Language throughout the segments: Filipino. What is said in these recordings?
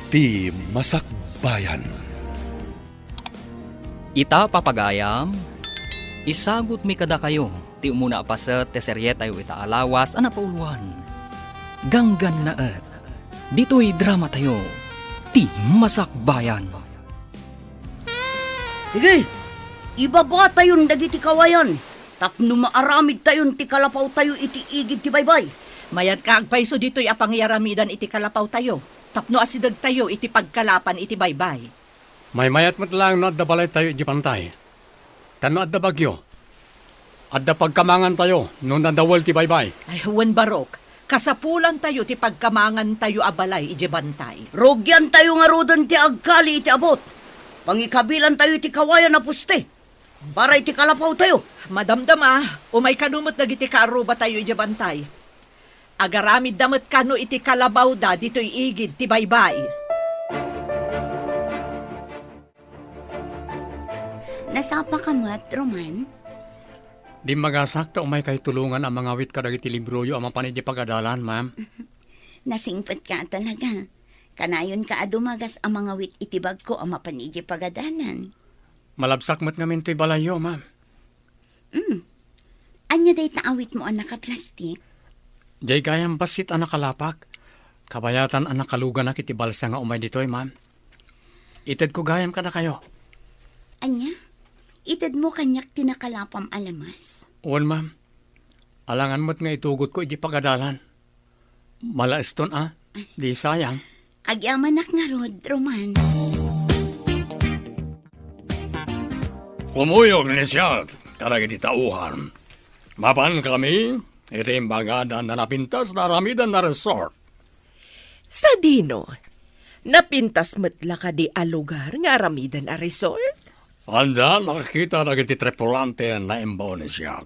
ti Masakbayan. Ita papagayam, isagot mi kada kayo, ti umuna pa sa teserye tayo ita alawas, anapauluan. Ganggan naet, dito'y drama tayo, ti Masakbayan. Sige, ibaba tayon dagiti kawayan. Tapno maaramid tayon ti kalapaw tayo iti igid ti baybay. Mayat kaagpayso dito'y apangyaramidan iti kalapaw tayo. Tapno asidag tayo iti pagkalapan iti baybay. May mayat mo't lang no adda balay tayo iti pantay. Tano adda bagyo. Adda pagkamangan tayo no nadawal ti baybay. Ay, huwan barok. Kasapulan tayo ti pagkamangan tayo abalay iti bantay. Rogyan tayo nga rodan ti agkali iti abot. Pangikabilan tayo iti kawayan na puste. Para iti kalapaw tayo. Madamdama, umay kanumot dagiti kaaruba tayo iti bantay. Agaramid damat kano iti kalabaw da dito'y igid ti baybay. Nasapa ka mat, Roman? Di magasakta umay kay tulungan ang mga wit kadag iti libroyo ang mapanid di pagadalan, ma'am. Nasingpet ka talaga. Kanayon ka adumagas ang mga wit itibag ko ang mapanidya pagadanan. Malabsak mo't ngamin to'y balayo, ma'am. Anya day taawit mo ang nakaplastik? Jay gayang basit ang nakalapak. Kabayatan ang nakalugan na kiti balsa nga umay dito'y, ma'am. Ited ko gayam ka na kayo. Anya? Itad mo kanyak tinakalapam alamas. Uwan, ma'am. Alangan mo't nga itugot ko iti pagadalan. Malaeston, Di sayang. Agyamanak nga rod, Roman. Kumuyog ni siya, karag iti tauhan. Mapan kami, iti imbagada na napintas na ramidan na resort. Sa dino, napintas matla ka di a lugar nga aramidan a resort? Anda, nakakita na iti tripulante na imbaw ni siya.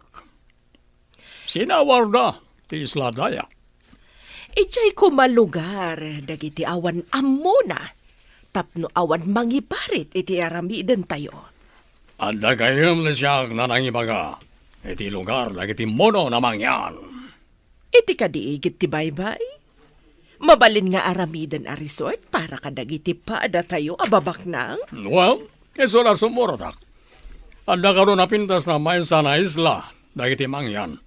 Sinawar na, ti Isla Daya. Ichay kumalugar, dagiti awan amuna. Tapno awan mangiparit iti aramidan tayo. Anda kayom ni siya na nangibaga. Iti lugar na iti mono na mangyan. Iti kadiigit ti baybay? Mabalin nga aramidan a resort para kadagiti paada tayo ababak nang? Well, eso na sumuratak. Anda karon napintas na may sana isla, dagiti mangyan.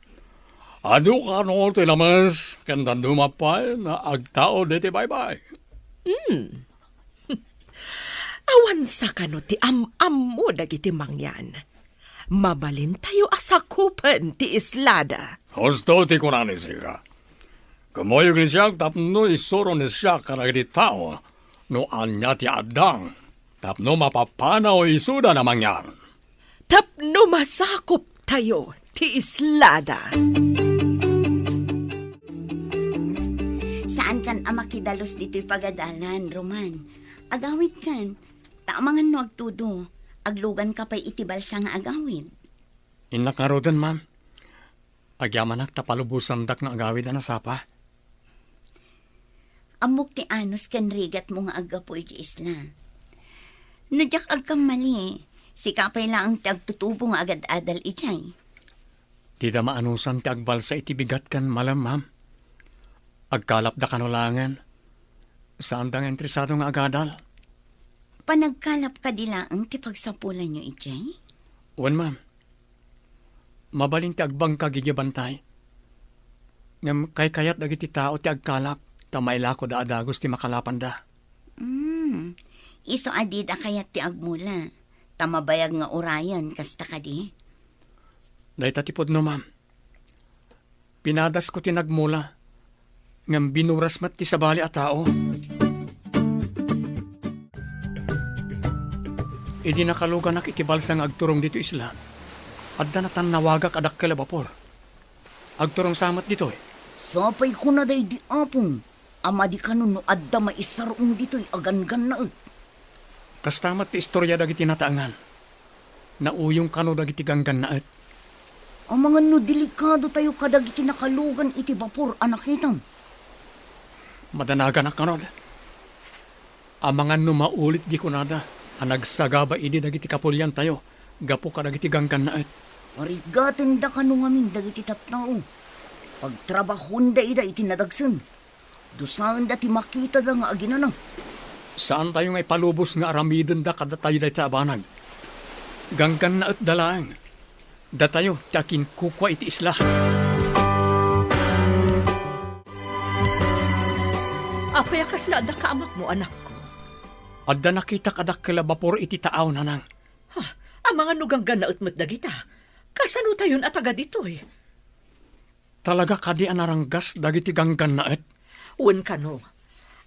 Ano ka no tinamas, kandan dumapay na agtao diti baybay. Awan sa kano ti am mo dagiti mangyan. Mabalin tayo asakupan ti islada. Husto ti kunani siya. Kamoyog ni siya, tapno isuro ni siya karagiti tao, no anya ti adang, tapno mapapanaw isuda na mangyan. Tapno masakop tayo ti islada. Saan kan amakidalos dito'y pagadalan, Roman? Agawid kan. Taamangan no agtudo. Aglugan ka pa'y itibal sa nga agawid. Inakarodan, ma'am. Agyamanak tapalubusan dak nga agawid na nasapa. Amok ti anos kan rigat mo nga agapoy di isla. Nadyak agkam mali. Si kapay lang ti agtutubo nga agad-adal ichay. Di da maanusan ti agbalsa iti bigat kan malam, ma'am. Agkalap da kanulangan. Saan dang entresado nga agadal? Panagkalap ka dilaang ti pagsapulan nyo ichay? Uwan, ma'am. Mabalin ti agbang kagigibantay. Ngam kay kayat dagiti tao ti agkalap, tamayla ko da adagos ti makalapan da. Iso adid akayat ti agmula. Tamabayag nga urayan kasta ka di. Dahil tatipod no, ma'am. Pinadas ko ti nagmula. Ngam binuras mat ti sabali a tao. Idi nakalugan nak itibalsa nga agturong dito isla. Adda na tan nawagak adak kalabapor. Agturong samat dito eh. Sapay ko na day di apong. Ama di kanon no adda maisarong dito'y agan-gan na et. Kastamat ti istorya dagiti nataangan. Nauyong kano dagiti ganggan na et. Ang mga no delikado tayo kadagiti nakalugan iti bapor anakitam. Madanaga na kanod. Ang mga numaulit di kunada. Ang nagsagaba ini dagiti kapulyan tayo. Gapo ka dagiti ganggan na et. Marigaten da kano ngamin dagiti tapnao. Pagtrabahon da ida iti nadagsan. Dusaan da ti makita da nga aginanang. Saan tayo ngay palubos nga aramiden da kada tayo da abanag? Ganggan na at dalang. Da tayo, takin kukwa iti isla. Apay kasla da kaamak mo, anak ko. Adda nakita kadak kalabapor iti taaw nanang. Ha, ang mga nuganggan na utmat dagita. Kasano tayon at aga ditoy? Talaga kadi anaranggas dagiti ganggan na at. Un kano,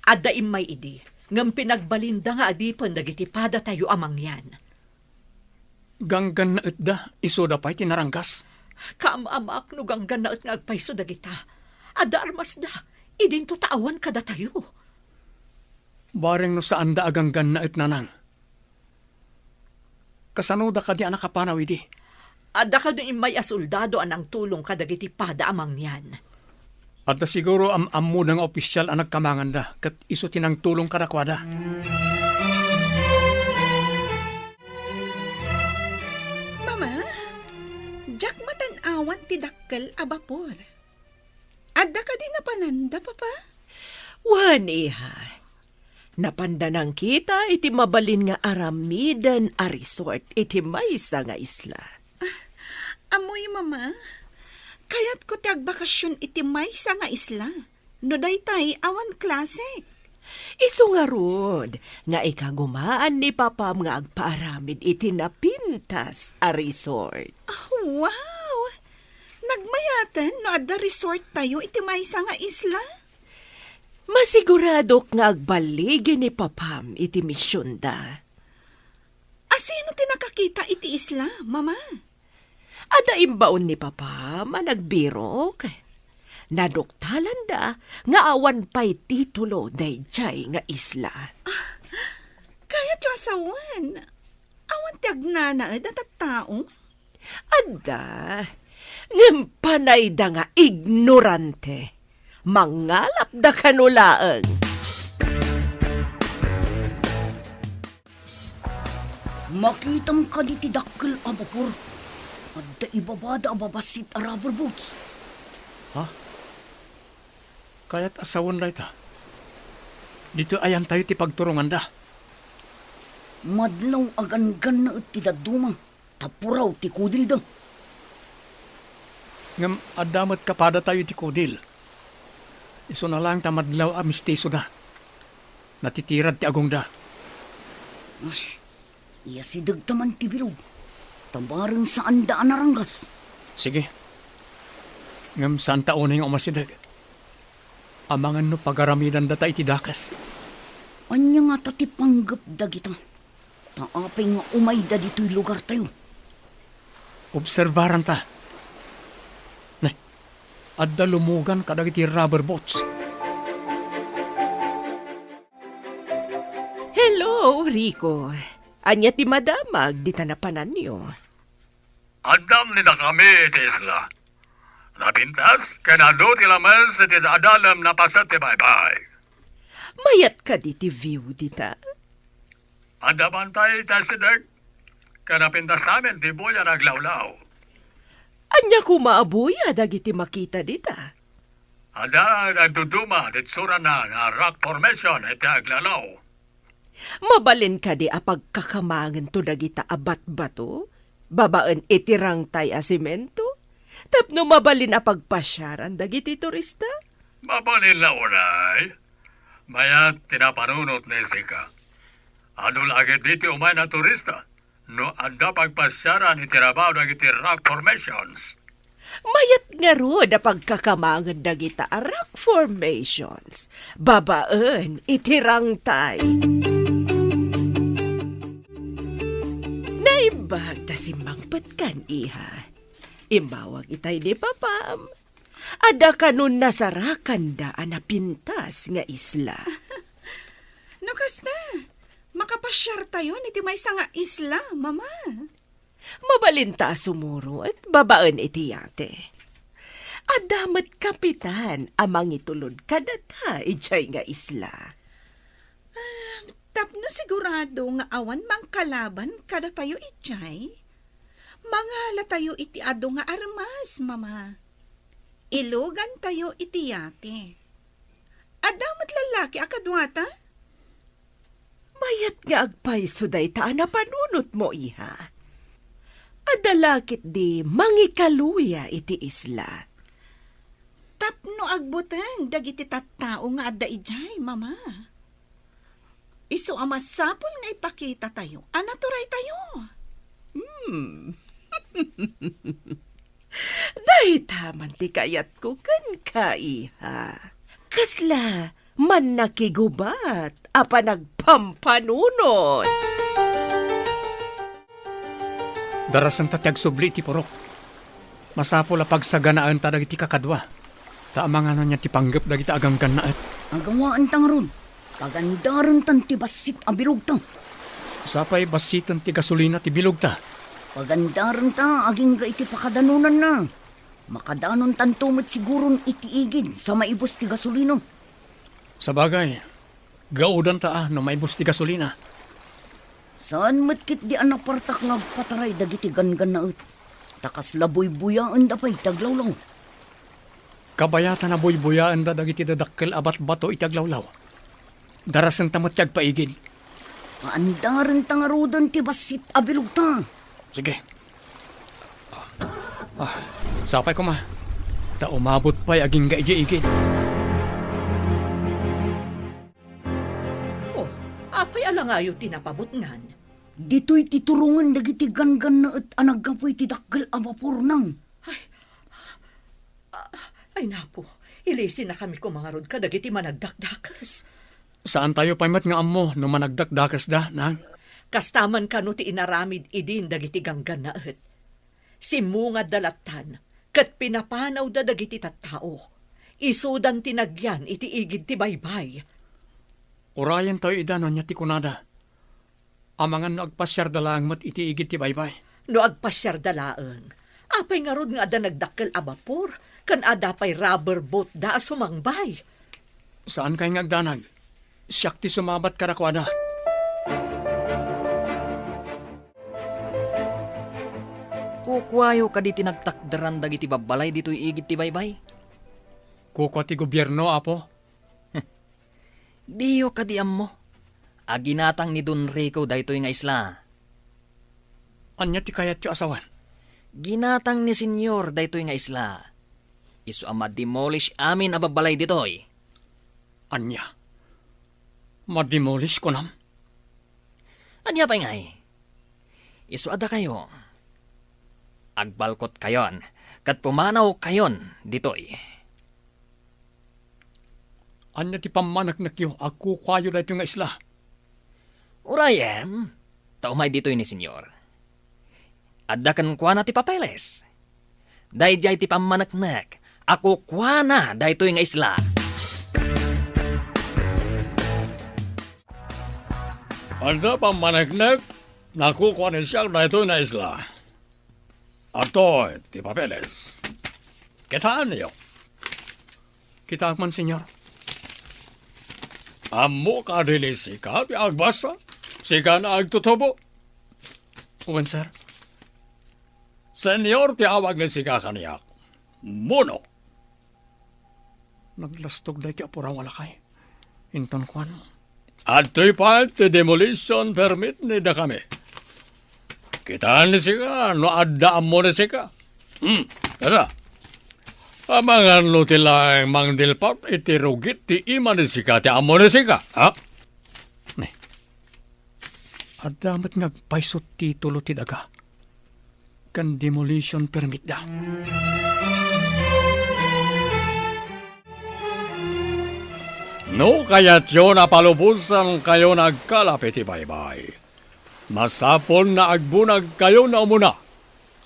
adda imay idi, ngam pinagbalinda nga adipon dagiti pada tayo amang yan. Ganggan na at da, iso da pa'y tinaranggas. Kaamamak nuganggan na at nga agpaiso dagita. Adda armas da, idin to taawan kada tayo. Bareng no saan da aganggan na at nanang. Kasano da kadi anak kapanaw idi. Adda ka din imay asoldado anang tulong kadagiti pada amang yan. At da siguro mo ng opisyal ang nagkamangan da, kat iso tinang tulong kadakwada. Mama, jak matanawan ti dakkel a bapor. Adda ka din napananda, papa? Wan, iha. Napandanang kita iti mabalin nga aramidan a resort iti maysa nga isla. Amoy, mama. Kaya't ko ti agbakasyon iti maysa nga isla. No daytay awan klasik. Isu nga rod, nga ikagumaan ni papam nga agpaaramid iti napintas a resort. Oh, wow! Nagmayaten no adda resort tayo iti maysa nga isla. Masigurado nga agbaligi ni papam iti misyon da. Asino ti nakakita iti isla, mama? Ada imbaon ni papa managbirok. Naduktalan da nga awan pa'y titulo dayjay nga isla. Kaya ti asawan. Awan ti agnanaed at tao. Ada, ngimpanay da nga ignorante. Mangalap da kanulaang. Makitam ka di ti dakkel a bapor. Adda ibabada a babasit a rubber boats. Kaya't asawon da ita. Dito ayan tayo ti pagturungan da. Madlaw agan-gan na at ti daduma. Tapuraw ti kudil da. Ngam adamat kapada tayo ti kudil. Iso na lang tamadlaw a mistiso da. Natitirad ti agong da. Iya si dagtaman ti bilog. Tabarang saan daan naranggas. Sige. Ngam saan taon yung umasidag. Amangan no pagaramidan data iti dakas. Anya nga tati panggap da kita. Taapay nga umay da dito'y lugar tayo. Obserbaran ta. Nay, adda lumugan kadag iti rubber boats. Hello, Rico. Anya ti madamag di tanapanan niyo. Adam ni na kami iti isla. Napintas, kanado ti lamas iti adalam na pasat ti bye-bye. Mayat ka di ti view dita. Adaman tayo tasidag. Kanapintas amin ti buya naglawlaw. Anya kumaabuya dagiti makita dita. Ada nagduduma dit sura na nga rock formation iti aglalaw. Mabalin ka di apagkakamangan to dagita abat bato. Babaan itirang tay a simento. Tapno mabalin a pagpasyaran dagiti turista? Mabalin na unay. Mayat tinapanunot ni Sika. Ano lagi dito umay na turista? No anda pagpasyaran itirabaw dagiti rock formations. Mayat nga ro da pagkakamangan dagita a rock formations. Babaan itirang tay. Naibag ta si mangpatkan iha. Imbawag itay ni papam. Ada kanun nasarakan da anapintas nga isla. No kasta, makapasyar tayo iti maysa nga isla, mama. Mabalinta sumuro at babaan iti yate. Adamat kapitan amang itulod kadata ijay nga isla. Tapno sigurado nga awan mang kalaban kada tayo ijay. Mangala tayo iti ado nga armas, mama. Ilugan tayo iti yate. Adamat lalaki akadwata? Kaya't nga agpayso day ta na panunot mo, iha. Adalakit di mangikaluya iti isla. Tapno agbutan, dagiti tattao nga adda ijay, mama. Isu ama sapol nga ipakita tayo. Anaturay tayo. Dahi taman ti kayat ko kan ka, iha. Kasla, man nakigubat, apa nagpampanunot. Darasan tatyag subli ti porok. Masapol a pagsaganaan ta dagiti kakadwa. Taamang ano niya ti panggap dagiti aganggan na at. Agawaan tang ron. Pagandaran tan ti basit ang bilog tang. Sapay basitan ti gasolina ti bilog ta. Pagandaran ta aging ga iti pakadanunan na. Makadanon tan tumit siguron iti igid sa maibos ti gasolino. Sa bagay, gaudan ta no maibos ti gasolina. Saan matkit di anak partak nagpataray dagiti gangan na ut. Takas laboy-buyaan da pa'y taglawlaw. Kabayatan na buy-buyaan da dagiti dadakkel abat bato itaglawlaw. Darasan ta matyag paigid. Paandaran tangarudan ti basit abilog ta. Sige. Sapay ko ma. Ta umabot pa'y aging gaigi-igid. Oh, apay alangayo tinapabutngan. Dito'y titurungan dagiti gangan na at anagapoy ti dakkel abapor nang. Ay napo, ilisin na kami kumangarod ka dagiti managdakdakas. Saan tayo paymat nga ammo no managdakdakas da, nang? Kastaman ka no ti inaramid idin dagiti ganggan na et. Simungad dalatan, kat pinapanaw da dagiti tattao. Isudan tinagyan iti igid ti baybay. Urayan tayo idanon niya ti kunada. Amangan no agpasyar dalang mat iti igid ti baybay. No agpasyar dalaeng, apay nga rod nga ada nagdakkel a bapor, kan ada pay rubber boat da sumangbay. Saan kay nga agdanag? Siyak ti sumabat karakwada. Kukwayo ka di tinagtakdaran dagiti babalay dito'y igit ti baybay. Kuko ti gobyerno, apo. Diyo ka di mo. Aginatang ni Don Rico daytoy nga isla. Anya ti kayat yu asawan? Ginatang ni Senyor daytoy nga isla. Isu ama demolish amin a babalay ditoy. Anya? Mademolish ko nam? Anya pa ngay? Isu ada kayo. Agbalkot kayon, kat pumanaw kayon ditoy. Anya ti pamanak na kiyo, ako kwayo na ito nga isla. Urayem, taumay ditoy ni Senyor. Adda kan kwa na ti papeles. Dayjay ti pamanaknak, ako kwa na daytoy nga isla. Anda pamanaknak, nakukuha ni siya na ito na isla. Ato, ti papeles. Kitaan niyo. Kita man, senyor. Amo ka dili sika, ti agbasa. Sika na agtutubo. Uwan, sir. Senyor, ti awag ni sika kaniyak. Mono. Naglastog na ti apura wala kay. Inton kwan. At to'y pa ti demolition permit ni da kami. Kitaan ni sika, no adda mo ni sika. Tara. Amangan no tilang mangdilpat iti rugit ti ima ni sika ti amo ni sika. Ha? Ne. Adamat ngagpaisot titulo ti daga. Kan demolition permit da. No kaya't yun napalubusan kayo nagkalapit ti baybay. Masapon na agbunag kayo na umuna.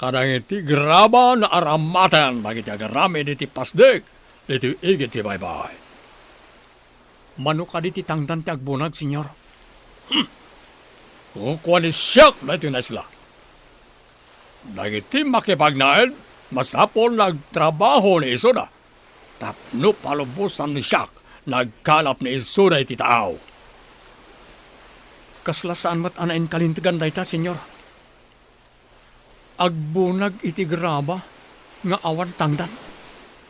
Kadang iti graba na aramatan bagiti agarami diti pasdek diti igit ti baybay. Mano ka diti tangdan ti agbunag, senyor? Kukuha ni siyak na ito na sila. Dagiti makipagnaed, masapon nagtrabaho ni Isoda. Tapno palubusan ni siyak, nagkalap ni Isoda iti tao. Kasla saan mat anain kalintigan dayta, senyor? Agbunag iti graba nga awan tangdan.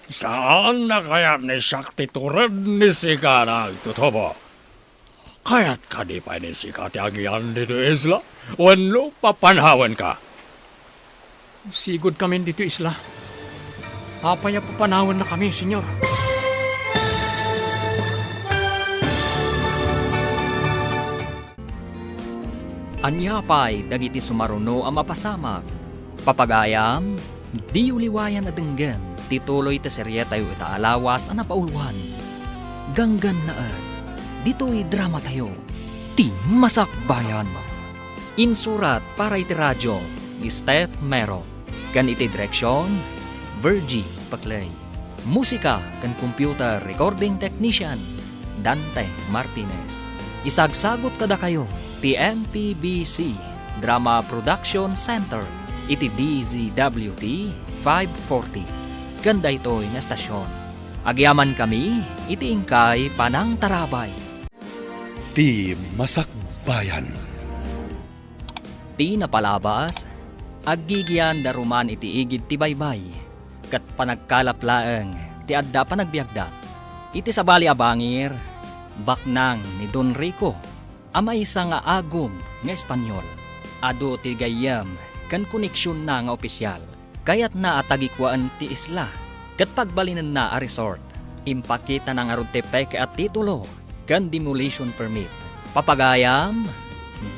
Saan na kaya ni siyak titured ni sika nagtutubo? Kaya't ka di pa ni si katiagyan dito isla. Wano papanawan ka. Sigod kami dito isla. Apaya papanawan na kami, senyor. Anyapay dagiti sumaruno ang mapasamag. Papagayam, di uliwayan na denggan, tituloy ta serye tayo itaalawas ang napauluan. Ganggan na dito'y drama tayo, ti masakbayan. Insurat para iti radyo, ni Steph Mero. Kan iti direksyon, Virgie Paclay. Musika kan computer recording technician, Dante Martinez. Isagsagot kada kayo, ti MPBC Drama Production Center, iti DZWT 540. Ganda ito'y na stasyon. Agyaman kami, iti ingkay Panang Tarabay. Ti Masakbayan. Ti napalabas, aggigyan daruman iti igid ti baybay, kat panagkalaplaeng ti adda panagbiagda. Iti sabali abangir, baknang ni Don Rico, ama isa nga agom nga Espanyol. Ado ti gayam kan koneksyon na nga opisyal, kayat na atagikwaan ti isla, kat pagbalinan na a resort, impakita na nga rod ti peke at titulo, kan demolition permit. Papagayam,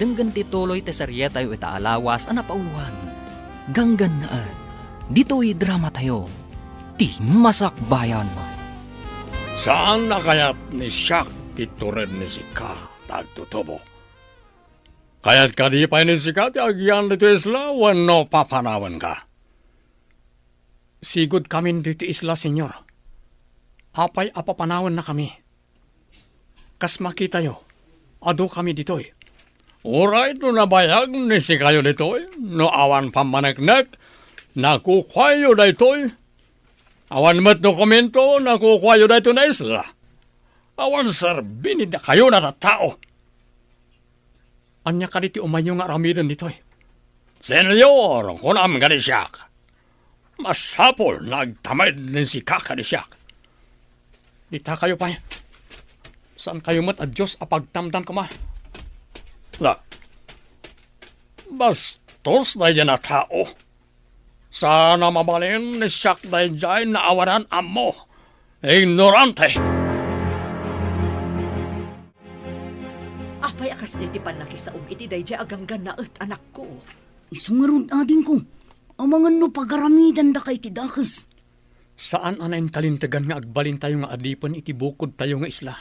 denggan tituloy ti serye tayo itaalawas ang napauluan. Ganggan na dito'y drama tayo, ti masakbayan. Saan na kaya't ni Shaq titured ni si Ka nagtutubo? Kaya't ka di pa ni si Ka ti agyan dito isla, wano papanawan ka. Sigod kami dito isla, senyor. Apay apapanawan na kami. Kas makita yo, ado kami ditoy. Alright, no nabayag ni si kayo ditoy, no awan pamanagnak, nakukwayo ditoy. Awan mat dokumento, nakukwayo dito na isla. Awan sarbini da kayo na tao. Anya ka diti umayo nga ramidan ditoy. Senyor, kunam ka ni Shaq. Masapol, nagtamad ni si Kaka ni Shaq. Dita kayo pa. Saan kayo mat adyos apagtamdan ko ma? La, bastos na dyan na tao. Sana mabalin ni Shaq na dyan na awanan amo. Ignorante. Apay akas di ti panakisaom iti dayjay aganggan na anak ko. Isungarun ading ko. Amangan no pagaramidan da kay ti dakes. Saan anayin talintagan nga agbalin tayo nga adipan iti bukod tayo nga isla?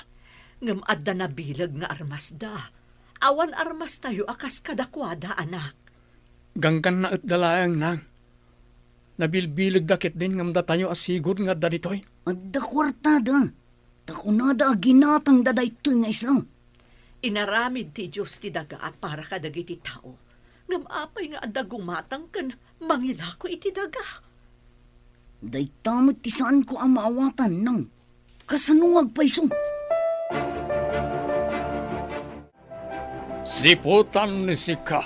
Ngam adda na bilag nga armas da. Awan armas tayo akas kadakwada anak. Ganggan na at dalayang nang. Nabilbilag dakit din ngamda tayo asigod nga daritoy. Adda kwartada. Takunada ginatang daday ito'y nga isla. Inaramid ti Diyos ti daga para kadagiti tao. Ngam apay nga adda gumatang kan mangilako iti daga. Day tamot ti saan ko ang maawatan nang kasanungag paiso. Siputan ni si Ka,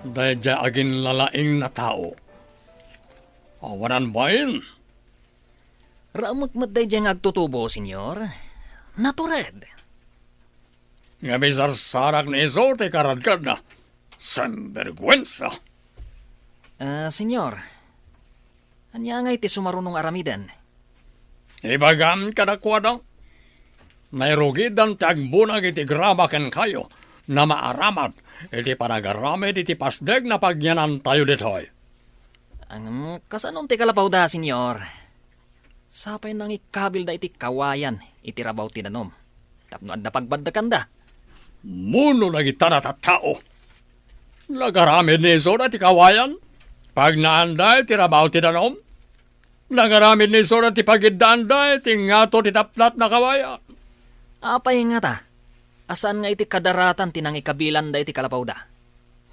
dahil dyan aging lalaing na tao. Awanan ba yun? Ramagmat day dyan agtutubo, senyor. Natured. Nga may sarsarak na iso, te karadkad na. Sanbergwensa. Senyor, anya nga iti sumarunong aramidan? Ibagam kadakwada. Nairugidan tagbunag iti gramakan kayo na maaramad iti panagaramid iti pasdeg na pagyanan tayo ditoy. Ang kasanon ti kalapaw da, senyor. Sapay nang ikabil da iti kawayan, iti rabaw ti danom. Tapno adda pagbaddakan da. Muno na kita na tao. Nagaramid ni iso na ti kawayan. Pag naanday ti rabaw ti danom. Nagaramid ni iso na ti pagiddaanday ti ngato ti taplat na kawayan. Apay nga ta. Asan nga iti kadaratan ti nang ikabilan da iti kalapaw da?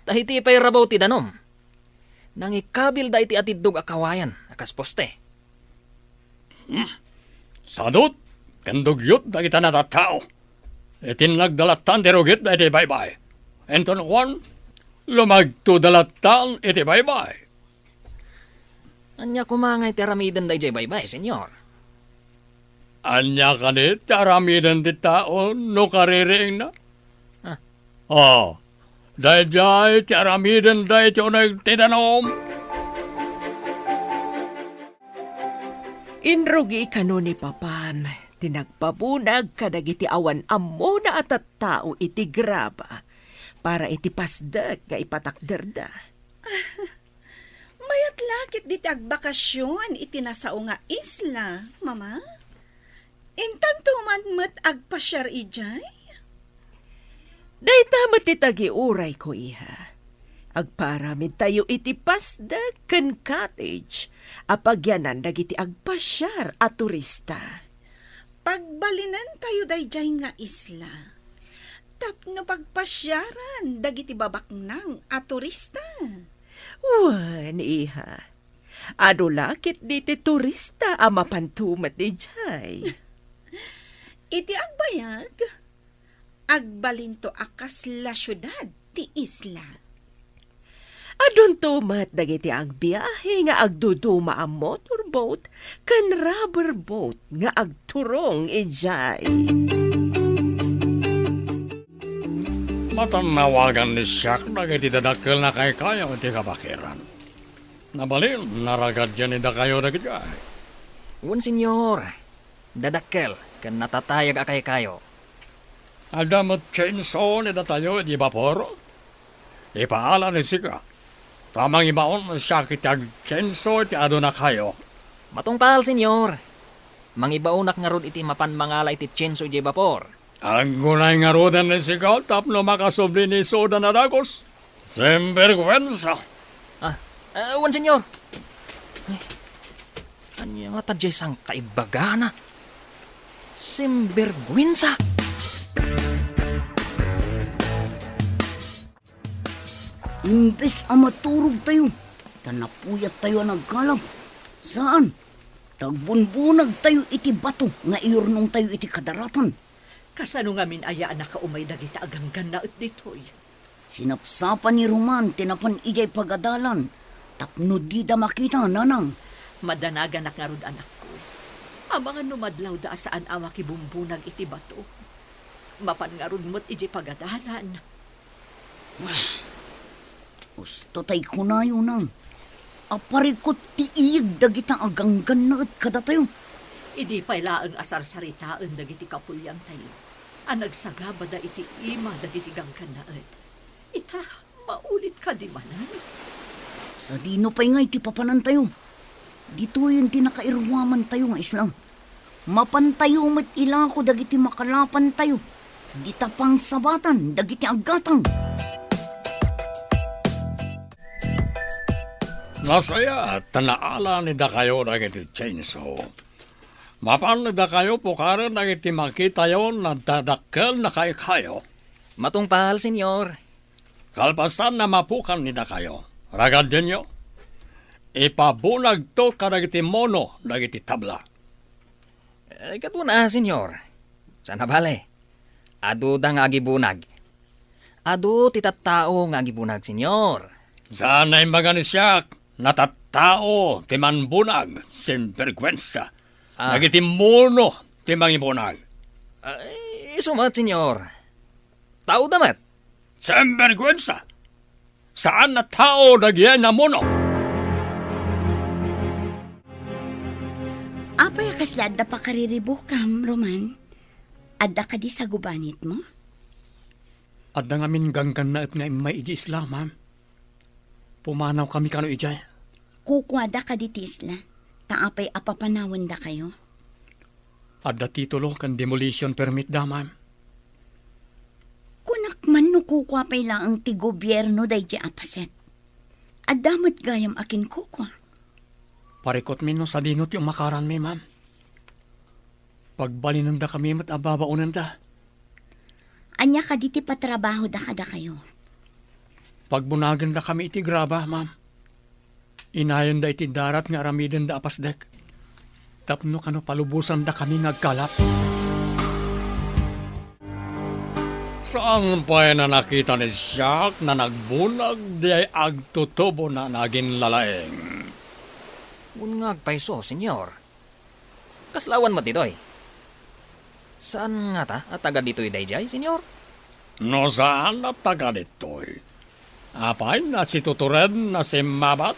Tahiti ipay rabaw ti danom. Nang ikabil da iti atiddog akawayan, akas poste. Sadot, kandugyot da kita na tao. Itin nagdalatan ti rugit da iti baybay. Enton kwan, lumagto dalatan iti baybay. Anya kumangay ti aramidan da iti baybay, senyor. Anya kanit, aramidan ti tao, no kaririing na. Oh, dayjay ti aramiden day ti unay tinanom. Inrugi kano ni Papam, tinagpabunag kadagiti awan ammo na at tao iti graba, para iti pasdag nga ipatakderda. Mayat lakit di agbakasyon iti nasao nga isla, mama. Intan tuman met agpasyar ijay? Dahita matitagi uray ko, iha. Agparamid tayo iti pasdag ken cottage, apagyanan dagiti agpasyar at turista. Pagbalinan tayo dayjay nga isla. Tapno pagpasyaran dagiti babaknang at turista. Wan, iha. Ado lakit diti turista ang mapantumat di jay. Iti agbayag, agbalinto akas la syudad ti isla. Adun tumat dagiti agbiyahe nga agduduma ang motorboat kan rubber boat nga agturong ijay. Matanawagan ni Siak na iti dadakkel na kay kayo iti kabakiran. Nabalil, naragad yan ida kayo na gijay. Un senyor, dadakkel, kan natatayag akay kayo. Adamot chainsaw ni tayo di vapor. Ipaala ni Sika. Tamang ibaon na siya kitag chainsaw ti ado na kayo. Matungpal, senyor. Mangibaunak nga rod iti mapanmangala iti tsenso iti vapor. Ang gunay nga rodan ni Sika tapno makasubli ni Soda na dagos. Sembergwensa. Un senyor. Ay, anya nga tadjay sang kaibagana. Simbergwinsa. Imbes ang maturog tayo, tanapuyat tayo nagkalab. Saan? Tagbunbunag tayo iti bato, nga iurnong tayo iti kadaratan. Kasano nga min aya na kaumay dagiti aganggan na at ditoy. Sinapsapan ni Roman, tinapan ijay pagadalan. Tapno di da makita, nanang. Madanagan nga rod anak ko. Ang mga numadlaw da saan ama kibumbunag iti bato. Mapan nga rod mo't iti pagadalan. Gusto tay kunayo nang. Aparikot ti iyig dagita aganggan na at kada tayo. Idi pailaang asar saritaan dagiti kapulyan tayo. Ang nagsagabada iti ima dagiti gangkan na at. Ita, maulit ka di manan. Sa dino pa'y nga iti papanan tayo. Dito yung tinakairwaman tayo nga isla. Mapantayo met ila ko dagiti makalapan tayo. Di tapang sabatan, dagiti agatang. Nasaya, tanaala ni da kayo dagiti chainsaw. Mapan da kayo pukaran dagiti makita yon na dadakkel na kay kayo. Matungpal, senyor. Kalpasan na mapukan ni da kayo. Ragad din nyo. Ipabunag to kadagiti mono dagiti tabla. Katuna, senyor. Sana bale. Ado da nga agibunag. Ado titattao nga agibunag, senyor. Sana imbaga ni Siak, natattao ti manbunag, simpergwensa. Dagiti mono ti mangibunag. Isumat, senyor. Tao damat. Simpergwensa. Saan na tao nagyan na mono? Apay kaslad da pa kariribukam, Roman. Adda ka di sa gubanit mo? Adda nga min ganggan na at nga may iji isla, ma'am. Pumanaw kami kano ijay. Kukwada ka di tisla. Taapay apapanawan da kayo. Adda titulo kan demolition permit da, ma'am. Kunak man no kukwa pay lang ang ti gobyerno day di apaset. Adamot gayam akin kukwa. Parikot min no sa dinot yung makaran mi, ma'am. Pagbalin da kami mat ababaunan da. Anya ka di ti patrabaho da kada kayo. Pagbunagan da kami iti graba, ma'am. Inayon da iti darat nga aramiden da apasdek. Tapno kano palubusan da kami ngagkalap. Saan pa na nakita ni Siak na nagbunag di ay agtutubo na naging lalaeng? Unngag paiso, senyor. Kaslawan mo ditoy. Saan nga ta at taga dito'y dayjay, senyor? No saan na taga ditoy? Apay na si tuturen na si Mabat?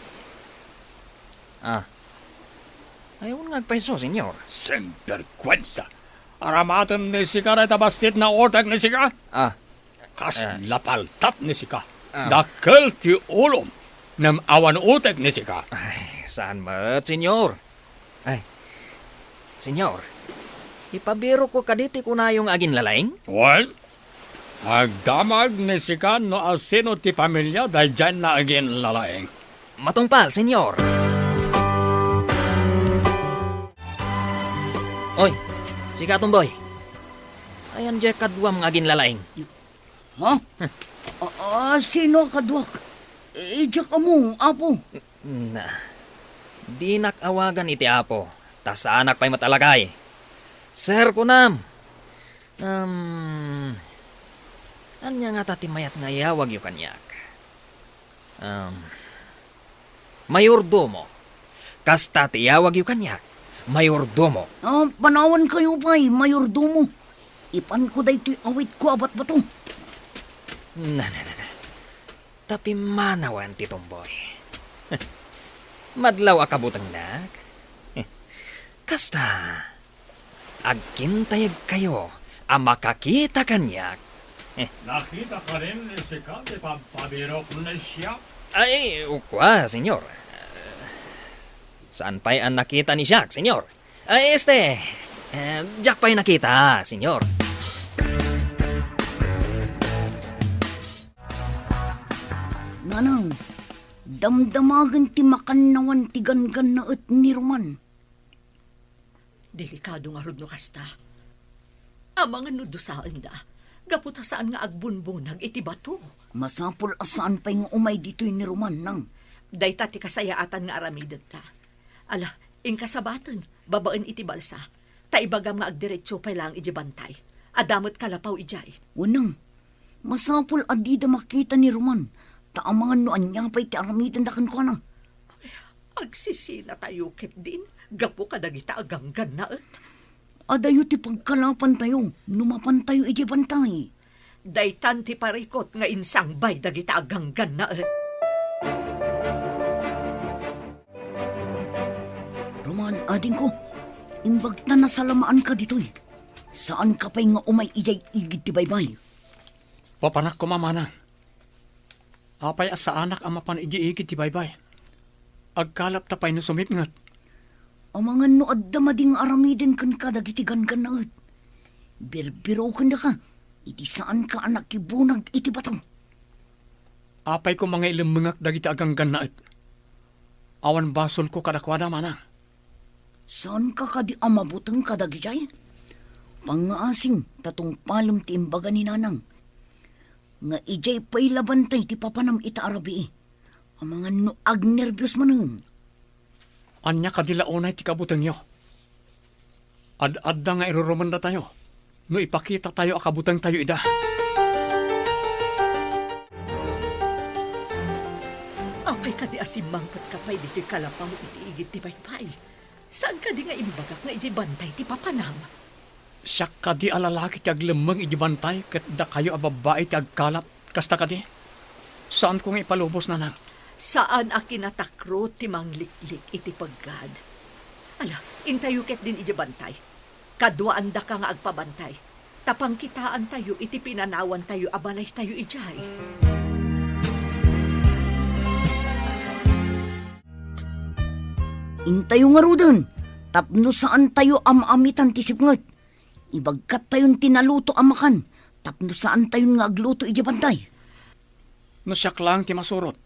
Ayaw nga peso, senyor. Semperkwensa. Aramatan ni Sika na itabastit na otak ni Sika? Kas lapaltat ni Sika. Dakkel ti ulom. Nam awan utek ni Sika. Saan mat, senyor? Ay, senyor, ipabiro ko kaditi ko na yung agin lalaing? Well, agdamag ni Sika no asino ti pamilya dahil dyan na agin lalaeng. Matungpal, senyor. Oy, si Katumboy. Ayan dyan kadwa mga agin lalaing. Ha? Sino kadwak? Ijak mo, apo. Na, di nakawagan iti apo. Tasanak pa'y matalagay. Sir kunam. Anya nga tatimayat nga yawag yu kanyak. Mayordomo. Kasta ti yawag yu kanyak. Mayordomo. Panawan kayo pa'y, mayordomo. Ipan ko dahi to'y awit ko abat ba to? Na. Tapi manawan ti Tomboy. Madlaw akabutang nak. Kasta, agkintayag kayo, makakita kanyak. Nakita ka rin ni Sika, di pabirok na siya. Ay, ukwa, senyor. Saan pa'y ang nakita ni Jack, senyor? Jack pa'y nakita, senyor. Nanang, damdamagan ti makanawan ti gangan na at ni Roman. Delikado nga rod no kasta. Ang mga nudo saan da, gaputa saan nga agbunbunag iti bato. Masapul asaan pa'y nga umay dito'y ni Roman nang. Dayta ti kasayaatan nga aramidan ta. Ala, ingkasabaton, babaan iti balsa. Ta ibagam nga agdiretso pa'y lang iti bantay. Adamot kalapaw ijay. Wanang, masapul adida makita ni Roman. Taamangan no anya pa'y ti aramidan dakan ko na. Agsisina tayo ket din. Gapo kadagita aganggan na et. Adayo ti pagkalapan tayo, numapan tayo iti bantay. Daytan ti parikot nga insang bay dagita aganggan na et. Roman, ading ko, imbag na nasalamaan ka dito'y. Saan ka pa'y nga umay ijay igid ti baybay? Papanak ko mamana. Apay asa anak ang mapan ijiigit ti baybay. Agkalap tapay no sumipngat. Ang mga no adda mading aramiden kan kadagiti gangan na et. Birbiro kan da ka, iti saan ka anak kibunag iti batong. Apay ko mga ilimungak dagiti aganggan na et. Awan basol ko kadakwada mana. Saan ka kadi amabutang kadagijay? Pangaasing tatong palom ti imbaga ni nanang. Nga ijay pa'y labantay ti papanam ita arabi. Ang mga no agnervyos manun. Anya kadilaunay ti kabutang yo. Ad-adda nga iruruman na tayo. No ipakita tayo akabutang tayo ida. Apay ka di asimangkat ka pa'y dito'y kalapaw iti igit ti paypay. Saan ka di nga imbagak nga iti bantay ti papanam? Siya ka di alalaki ti aglemang ijibantay kat da kayo ababae ti agkalap. Kasta ka di? Saan ko nga ipalubos na nang? Saan a kinatakro ti mangliklik iti paggad? Ala, intayo ket din iti bantay. Kadwaan da ka nga agpabantay. Tapang kitaan tayo iti pinanawan tayo abalay tayo ijay. Intayo nga rudan. Tapno saan tayo amamitan ti sipngot. Ibagkat tayon tinaluto amakan. Tapno saan tayon nga agluto iti bantay. No siyak lang ti masurot.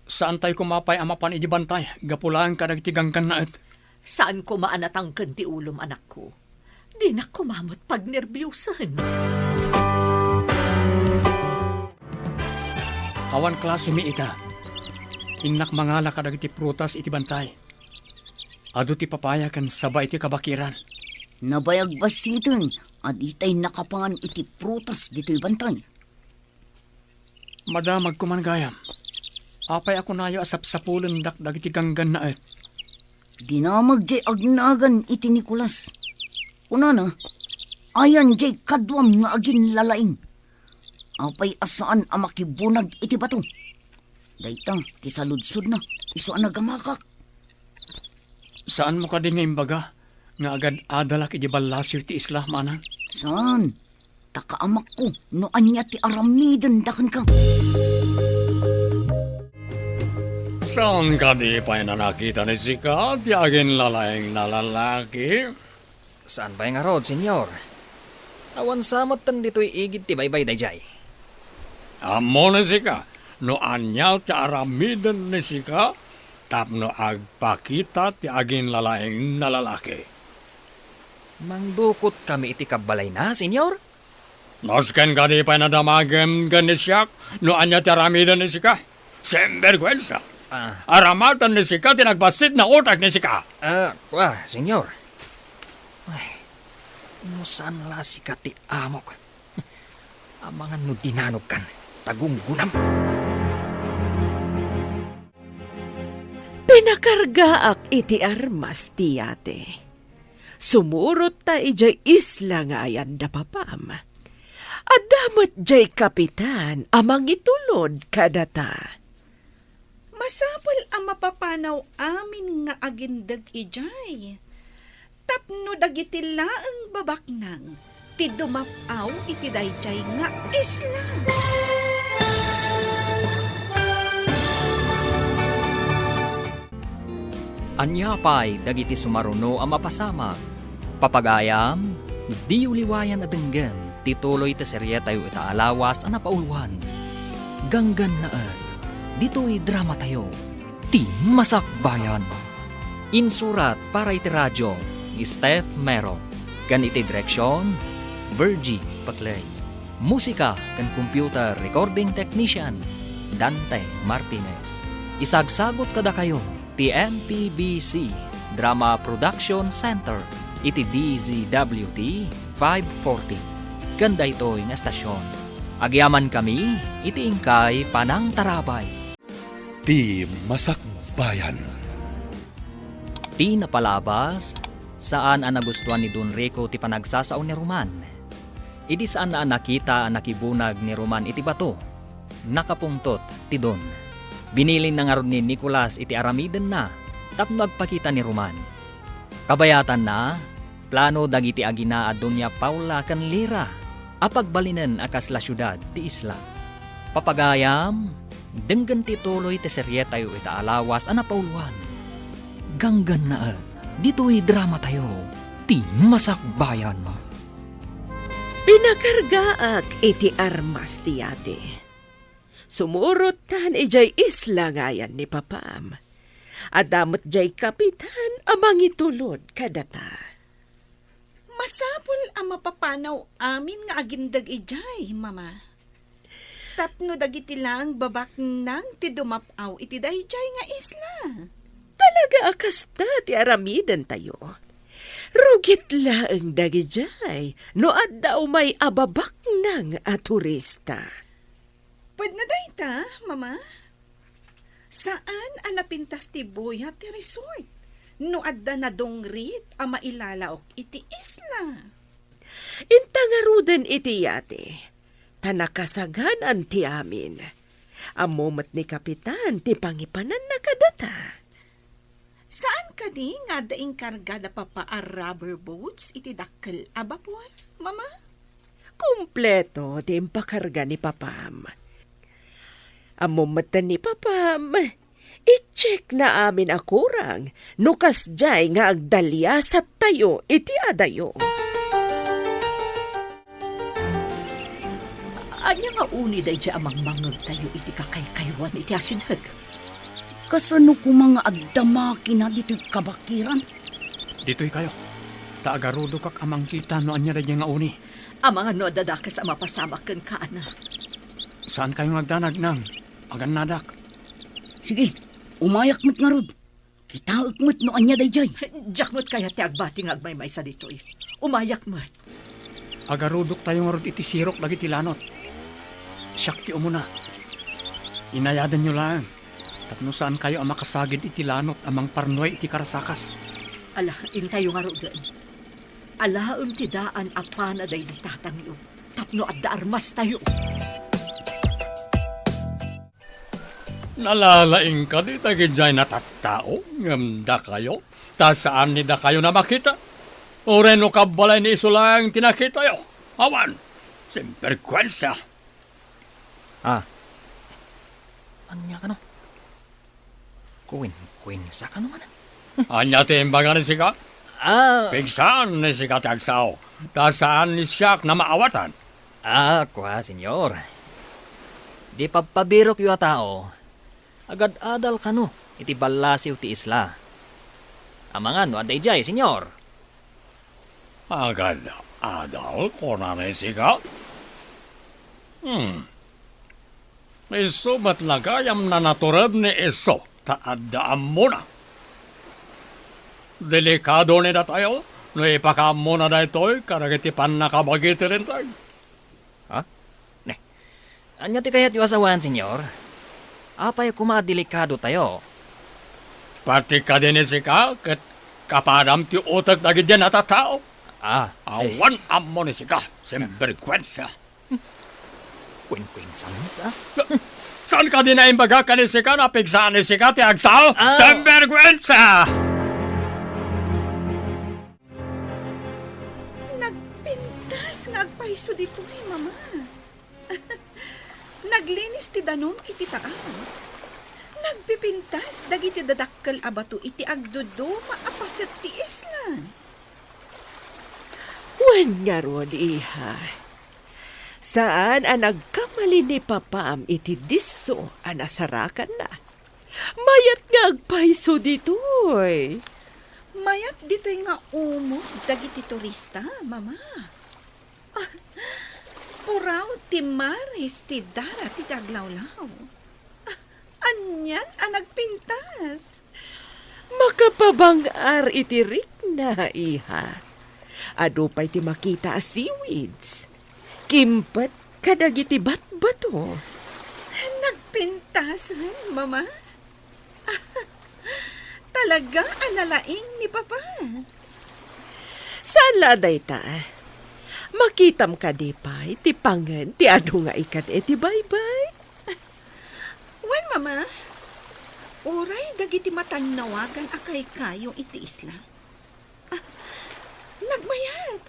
Saan tayo kumapay amapan ijibantay? Gapulaan ka nagtigangkan na et. Saan ko maanatangkan ti ulom anak ko? Di na kumamot pag nervyusan. Awan klase mi ita. Inak mangala ka dagiti prutas iti bantay. Ado ti papaya kan sabay iti kabakiran. Nabayag basiton. At itay nakapangan iti prutas dito'y bantay. Madamag ko man gayam. Apay ako nayo asap-sapulan dak dagiti ganggan na et. Dinamag jay agnagan iti Nicolas. Una na, ayan jay kadwam nga agin lalaing. Apay asaan ang makibunag iti bato. Dayta, ti saludsod na. Iso ang nagamakak. Saan mo ka din nga imbaga? Nga agad adalak iti balasyo ti isla, manang? Saan? Takaamak ko, no anya ti aramiden dakan ka. Saan ka di pa na nakita ni Sika? Ti agin lalaeng na lalaki? Saan ba yung arod, senyor? Awan samot tan dito'y igid ti baybay dayjay. Amo ni Sika. No anya ti aramiden ni Sika? Tapno agpakita ti agin lalaeng na lalaki. Mangdukot kami iti kabalay na, senyor? Nosken ka di pa na damagem ganisyak? No anya ti aramiden ni Sika? Sembergwensa. Aramatan ni Sika, tinagbasit na utak ni Sika. Senyor. Ay, no saan la Sika ti amok? Amangan no dinanog kan, tagunggunam. Pinakargaak iti armas tiyate. Sumurot ta ijay isla nga ayan da papam. Adamat jay kapitan amang itulod kadata. Masapal ang mapapanaw amin nga agindag ijay. Tapno dagiti laeng babaknang, ti dumapaw iti dayjay nga isla. Anyapay dagiti sumaruno ang mapasama. Papagayam, di uliwayan adenggan, tituloy ta serye tayo itaalawas ang napauluan. Ganggan naan, dito'y drama tayo, ti masakbayan. Insurat para iti radyo, ni Steph Mero. Kan iti direksyon, Virgie Paclay. Musika kan computer recording technician, Dante Martinez. Isagsagot kada kayo, ti MPBC Drama Production Center, iti DZWT 540. Ganda ito'y nga estasyon. Agyaman kami, iti ingkay Panang Tarabay. Ti Masakbayan. Ti napalabas, saan ang nagustuhan ni Don Rico ti panagsasaon ni Roman. Idi saan na nakita ang nakibunag ni Roman iti bato. Nakapungtot ti Don. Binilin na nga ron ni Nicolas iti aramiden na, tapno agpakita ni Roman. Kabayatan na, plano dagiti agina Adonia Paula kan Lira, apagbalinan akas la syudad ti isla. Papagayam, denggan ti tuloy ti serye tayo itaalawas ang napauluan. Ganggan na dito'y drama tayo, ti masakbayan. Pinakargaak iti armas tiyate. Sumurot tan ijay isla ngayan ni papam. Adamot jay kapitan amang itulod kadata. Masapul ang mapapanaw amin nga agindag ijay, mama. Tapno dagiti lang babak nang ti dumapaw iti dayjay nga isla. Talaga akasta ti aramiden tayo. Rugit laeng dagijay no adda umay ababak nang a turista. Pwede na dayta, mama. Saan ang napintas ti buya ti resort? No adda na dongrit ang mailalaok iti isla. Intangaruden iti yate. Tanakasaganan ti amin. Amomat ni kapitan ti pangipanan na kadata. Saan ka di nga daing kargada pa pa a rubber boats iti dakkel abapol, mama? Kumpleto ti impakarga ni papam. Amumatan ni papam, i-check na amin akurang, nukas jay nga agdalya sa tayo iti adayo. Anya nga uni day dya amang mangag tayo iti kakaykaywan iti asinhag. Kasano ko mga agdamaki na dito'y kabakiran? Dito'y kayo. Taagarudo kak amang kita no anya rin nga uni. Ang mga no dadakas ang mapasama kan ka, anak. Saan kayo nagdanag nang? Agan nadak. Sige, umayak mo't nga rod. Kitaak mo't no anya dayjay. Jakmot kaya ti agbati nga agmay sa dito'y. Umayak mo't. Agarudok tayo nga rod iti sirok lagi tilanot. Siyak ti umuna. Inayadan nyo lang. Tapno saan kayo ang makasagid iti lanot amang parnoy iti karasakas. Ala, intayo nga rodan. Ala, ti daan apana day di tatangyo. Tapno at da armas tayo. Nalalaing ka di dagiti na tattao, ngamda kayo, ta saan ni da kayo na makita? O reno kabalay ni iso lang tinakita yo. Awan, simperkwensya. Anya ka no? Kuwin sa ka naman. Anya timbangan ni sika? Pigsan ni sika tagsaw, ta saan ni siyak na maawatan? Kuha, senyor. Di pagpabirok yu a tao. Agad adal ka no, iti balasiw ti isla. Amangan no, aday jay, senyor. Agad adal ko na ni sika? Iso ba't lagayam na naturad ni iso, taadaan mo na. Delikado ni da tayo, no ipakam mo na da ito'y karagitipan na kabagiti rin tayo. Anya ti kayat yu asawan, senyor? Apay kumadelikado tayo. Pati ka din sika, kat kapadam ti utak na gidyan at tao. Awan mo ni sika, simberkwensya. Kwin-kwinsan. Saan ka din na imbaga ka ni sika, napigsaan ni sika, ti agsaw? Simberkwensya! Nagpintas nga agpaiso dito mama. Naglinis ti danom iti taan. Nagpipintas dagiti dadakkel abato iti agdudo maapaset ti islan. Wan nga ron, iha. Saan ang nagkamali ni Papam iti diso ang nasarakan na? Mayat nga agpaiso ditoy. Mayat dito'y nga umog dagiti turista, mama. Puraw ti maris ti dara ti taglawlaw. Anyan ang nagpintas. Makapabangar iti rikna, iha. Ado pa'y ti makita a seaweeds. Kimpet kadagiti batbato. Nagpintasan, mama. Talaga analaing ni Papa. Saan laday ta? Makitam ka di pa'y ti pangan ti ado nga ikat ti bye-bye. Wan, mama. Oray dagiti matanawagan akay kayo iti isla. Nagmayat.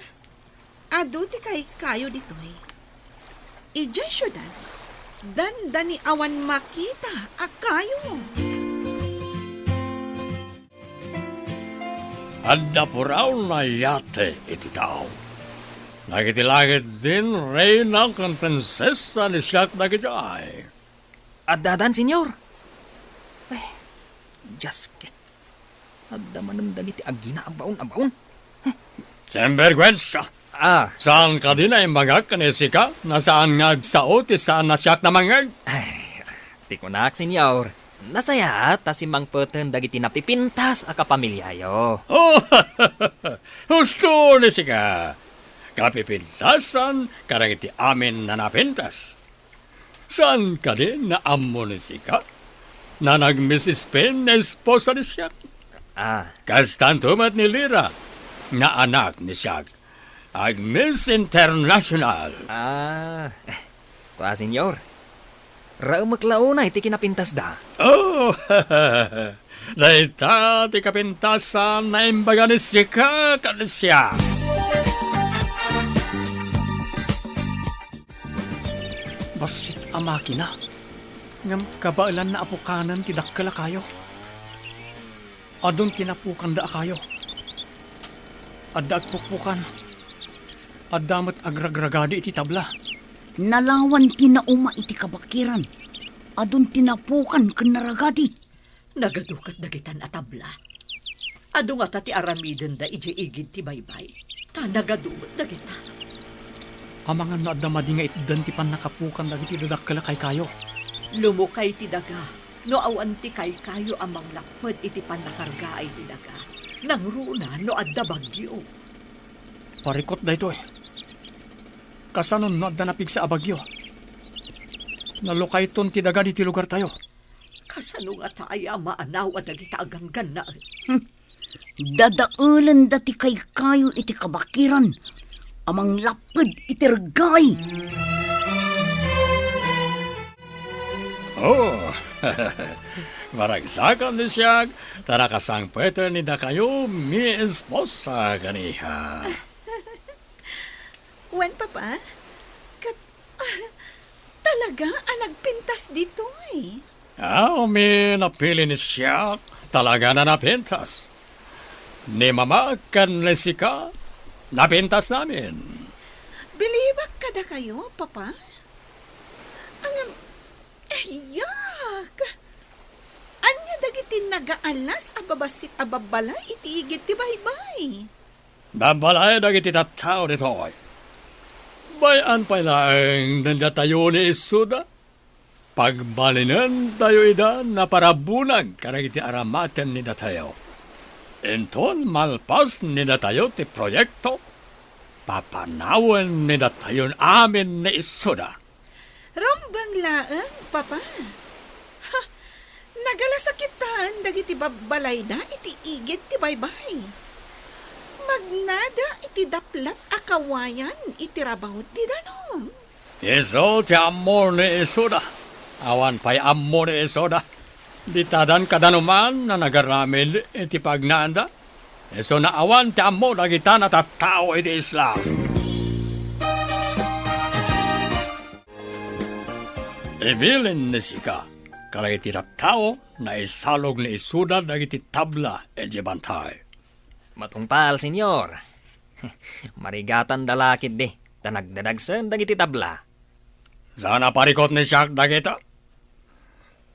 Ado ti kay kayo ditoy. Ijay syudad. Dani awan makita akayo. Adda puraw na yate iti tao. Nagitilagit din reyna kang prinsesa ni siyak nagitay. Dadan, senyor. Ay, just get. Adda manandag iti agina abaon. Sembergwensya. Saan ka din ay magak kanisika? Nasaan nga sao ti saan na siyak na mangag? Ti kunak, senyor. Nasaya ta si Mang Peten dagiti napipintas a kapamilyayo. Husto ni sika. Kapipintasan karang iti amin na napintas. Saan ka din na amo ni sika? Na nag-Mrs. Pen na esposa ni siyak? Kastantumat ni Lira na anak ni siyak. Ag Miss International. Kuha, senyor. Rao maklauna iti kinapintas da. Daita ti kapintasan na imbaga ni sika kanisya. Basit a makina. Ngam kabailan na apukanan ti dakkala kayo. Adun tinapukan da kayo. Adda agpupukan. Addamat agragragadi iti tabla. Nalawan tinauma iti kabakiran. Adun tinapukan kanaragati. Nagadukat dagitan atabla. Ado nga ti aramiden da ije igid ti baybay. Ta nagadumat dagita. Amangan na adamadi nga itdan ti pan nakapukan dagiti dakkala kay kayo. Lumukay ti daga. No awan ti kay kayo amang lakpad iti panakargaay ti daga. Nang runa no adda bagyo. Parikot da ito eh. Kasanon no adda napig sa abagyo. Nalukay ton ti daga di ti lugar tayo. Kasano nga tayo maanaw at dagita aganggan na. Dadaulan dati kay kayo iti kabakiran. Amang lapad iti regay. Maragsakan ni siya, tarakasang pwede ni da kayo mi esposa ganiha. Wan, Papa? Talaga ang nagpintas dito eh. Mi napili ni siya, talaga na napintas. Ni mama kan lesika, napintas namin. Bilibak kada kayo, Papa? Yak! Anya dagiti nagaalas ababasit ababala itiigit ti baybay. Babalay na kita tao dito. Bayan pa lang nanda tayo ni Isuda. Pagbalinan tayo ida na parabunag karag iti aramaten ni tayo. Enton malpas ni tayo ti proyekto. Papanawan ni tayo amin ni Isuda. Rambang laang, Papa. Ha, nagalasakitan dagiti babalay da iti igit ti baybay. Magnada iti daplat akawayan iti rabaw ti danom. Iso ti amor ni Isuda. Awan pa'y amor ni Isuda. Ditadan kadanuman na nagaramid iti pagnanda. Iso na awan ti amor na kita na tattao iti Islam. Ibilin ni sika, kalay iti tattao na isalog ni Isuda dagiti tabla iti bantay. Matungpal, senyor. Marigatan dalakid di, tanagdadagsan dagiti tabla. Sana parikot ni siya dagita.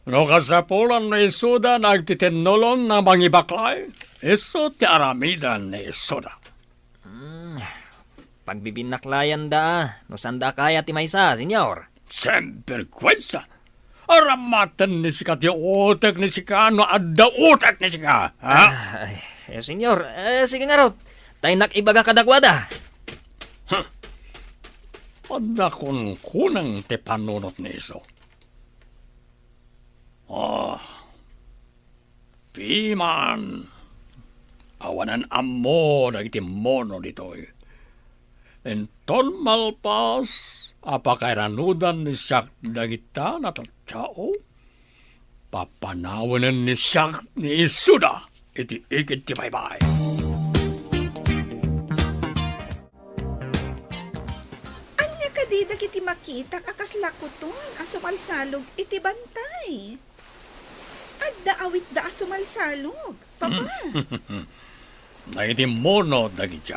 No kasapulan ni Isuda nagtitinolon na mangibaklay, iso ti aramidan ni Isuda. Pagbibinaklayan da, no sanda kaya ti maysa, senyor. Semperkwensa. Aramatan ni sika ti utak ni sika, no adda utak ni sika. Ha? Senyor, sige nga raw. Tayo nakibaga kadakwada. Adda kun kunang ti panunot ni iso. Piman. Awanan amo dagiti mono ditoy. Enton malpas, apakairanudan ni siyak dagita na tattao. Papanawanan ni siyak ni Isuda. Iti igit ti baybay. Anya kadi dagiti makita akas lakuton asumalsalog iti bantay. Adda awit da asumalsalog, Papa. Dagiti mono dagiti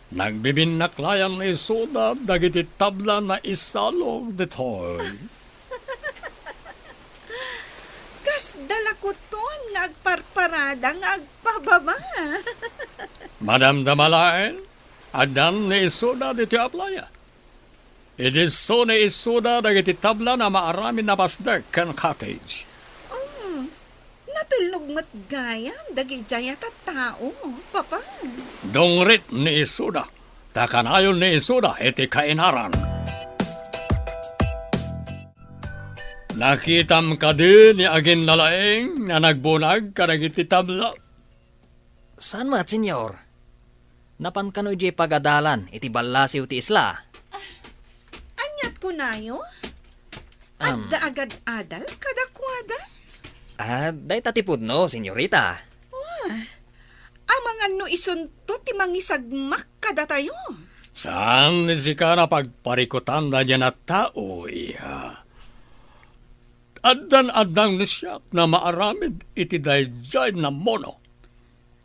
nagbibinaklayan ni Isuda dagiti tabla na isalog ditoy. Kas dalakuton nga agparparada nga agpababa. Madam Damalain, adan ni Isuda dito aplaya. Idiso ni Isuda dagiti tabla na maarami na pasdek kan cottage. Natulog mat gayam dagi jayat at tao, Papa. Dongrit ni Isuda, takanayon ni Isuda iti kainaran. Nakitam ka din ni agin nalaeng na nagbunag karagiti tabla. Saan mat, senyor? Napan kano iti pagadalan, iti balasiw ti isla. Anyat ko nayo? Adda agad adal kadakwada? Day tatipod no, senyorita. Amangan no isunto ti mangisagmak kada tayo. Saan ni sika na pagparikutan na dyan at tao, iha? Addan-addang ni siya na maaramid iti dayjay na mono.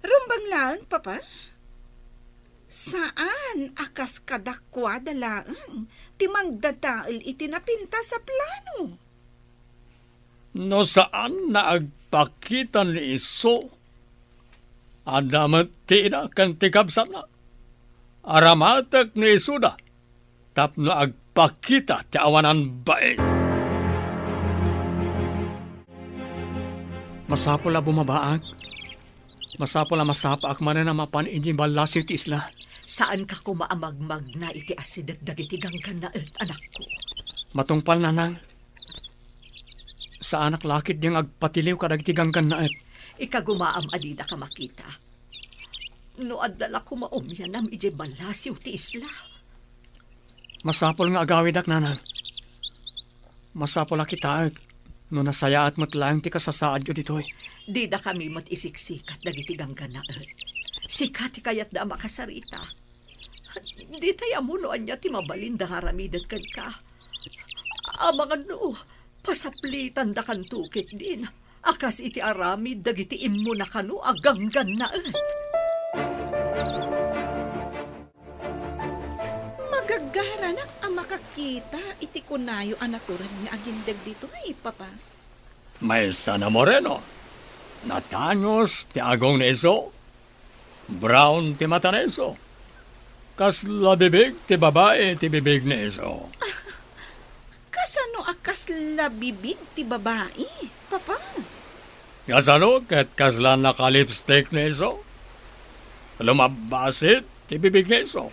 Rumbang lang, Papa? Saan akas kadakwada lang ti mangdadaal iti napinta sa plano? No saan na agpakita ni Iso? Adamat ti na kan tikabsan na. Aramatak ni Isuda. Tapno agpakita ti awanan bae. Masapol na bumabaag. Masapol na masapaak man na mapan iti balasiw ti isla. Saan ka kumaamagmag na iti asidat dagiti gangkan na anak ko? Matungpal na nang. Sa anak lakit diyang agpatiliw kadagiti ganggan na et. Ikagumaam adida ka makita. No adala ko maumyanam ije balasiw ti isla. Masapol nga agawidak nanang. Masapol na kita No nasayaat mo't lang ti kasasaad yo ditoy. Di da kami mat isiksikat dagiti gangganaet. Sikat kayat da makasarita. Di tayo amunoan niya ti mabalin da haramidan kan ka. Amang ano, pasaplitan da kan tukit din. Akas iti aramid dagiti immo na kanu aganggannaet. Magagaranak ang makakita iti kunayo anaturan nga agindag dito ay papa. May sana moreno. Natanyos ti agong neso. Brown ti mata neso. Kas labibig ti babae ti bibig neso. Kasano akas labibig ti babae, papa? Kasano ket kaslan naka-lipstick neso. Lumabasit ti bibig neso.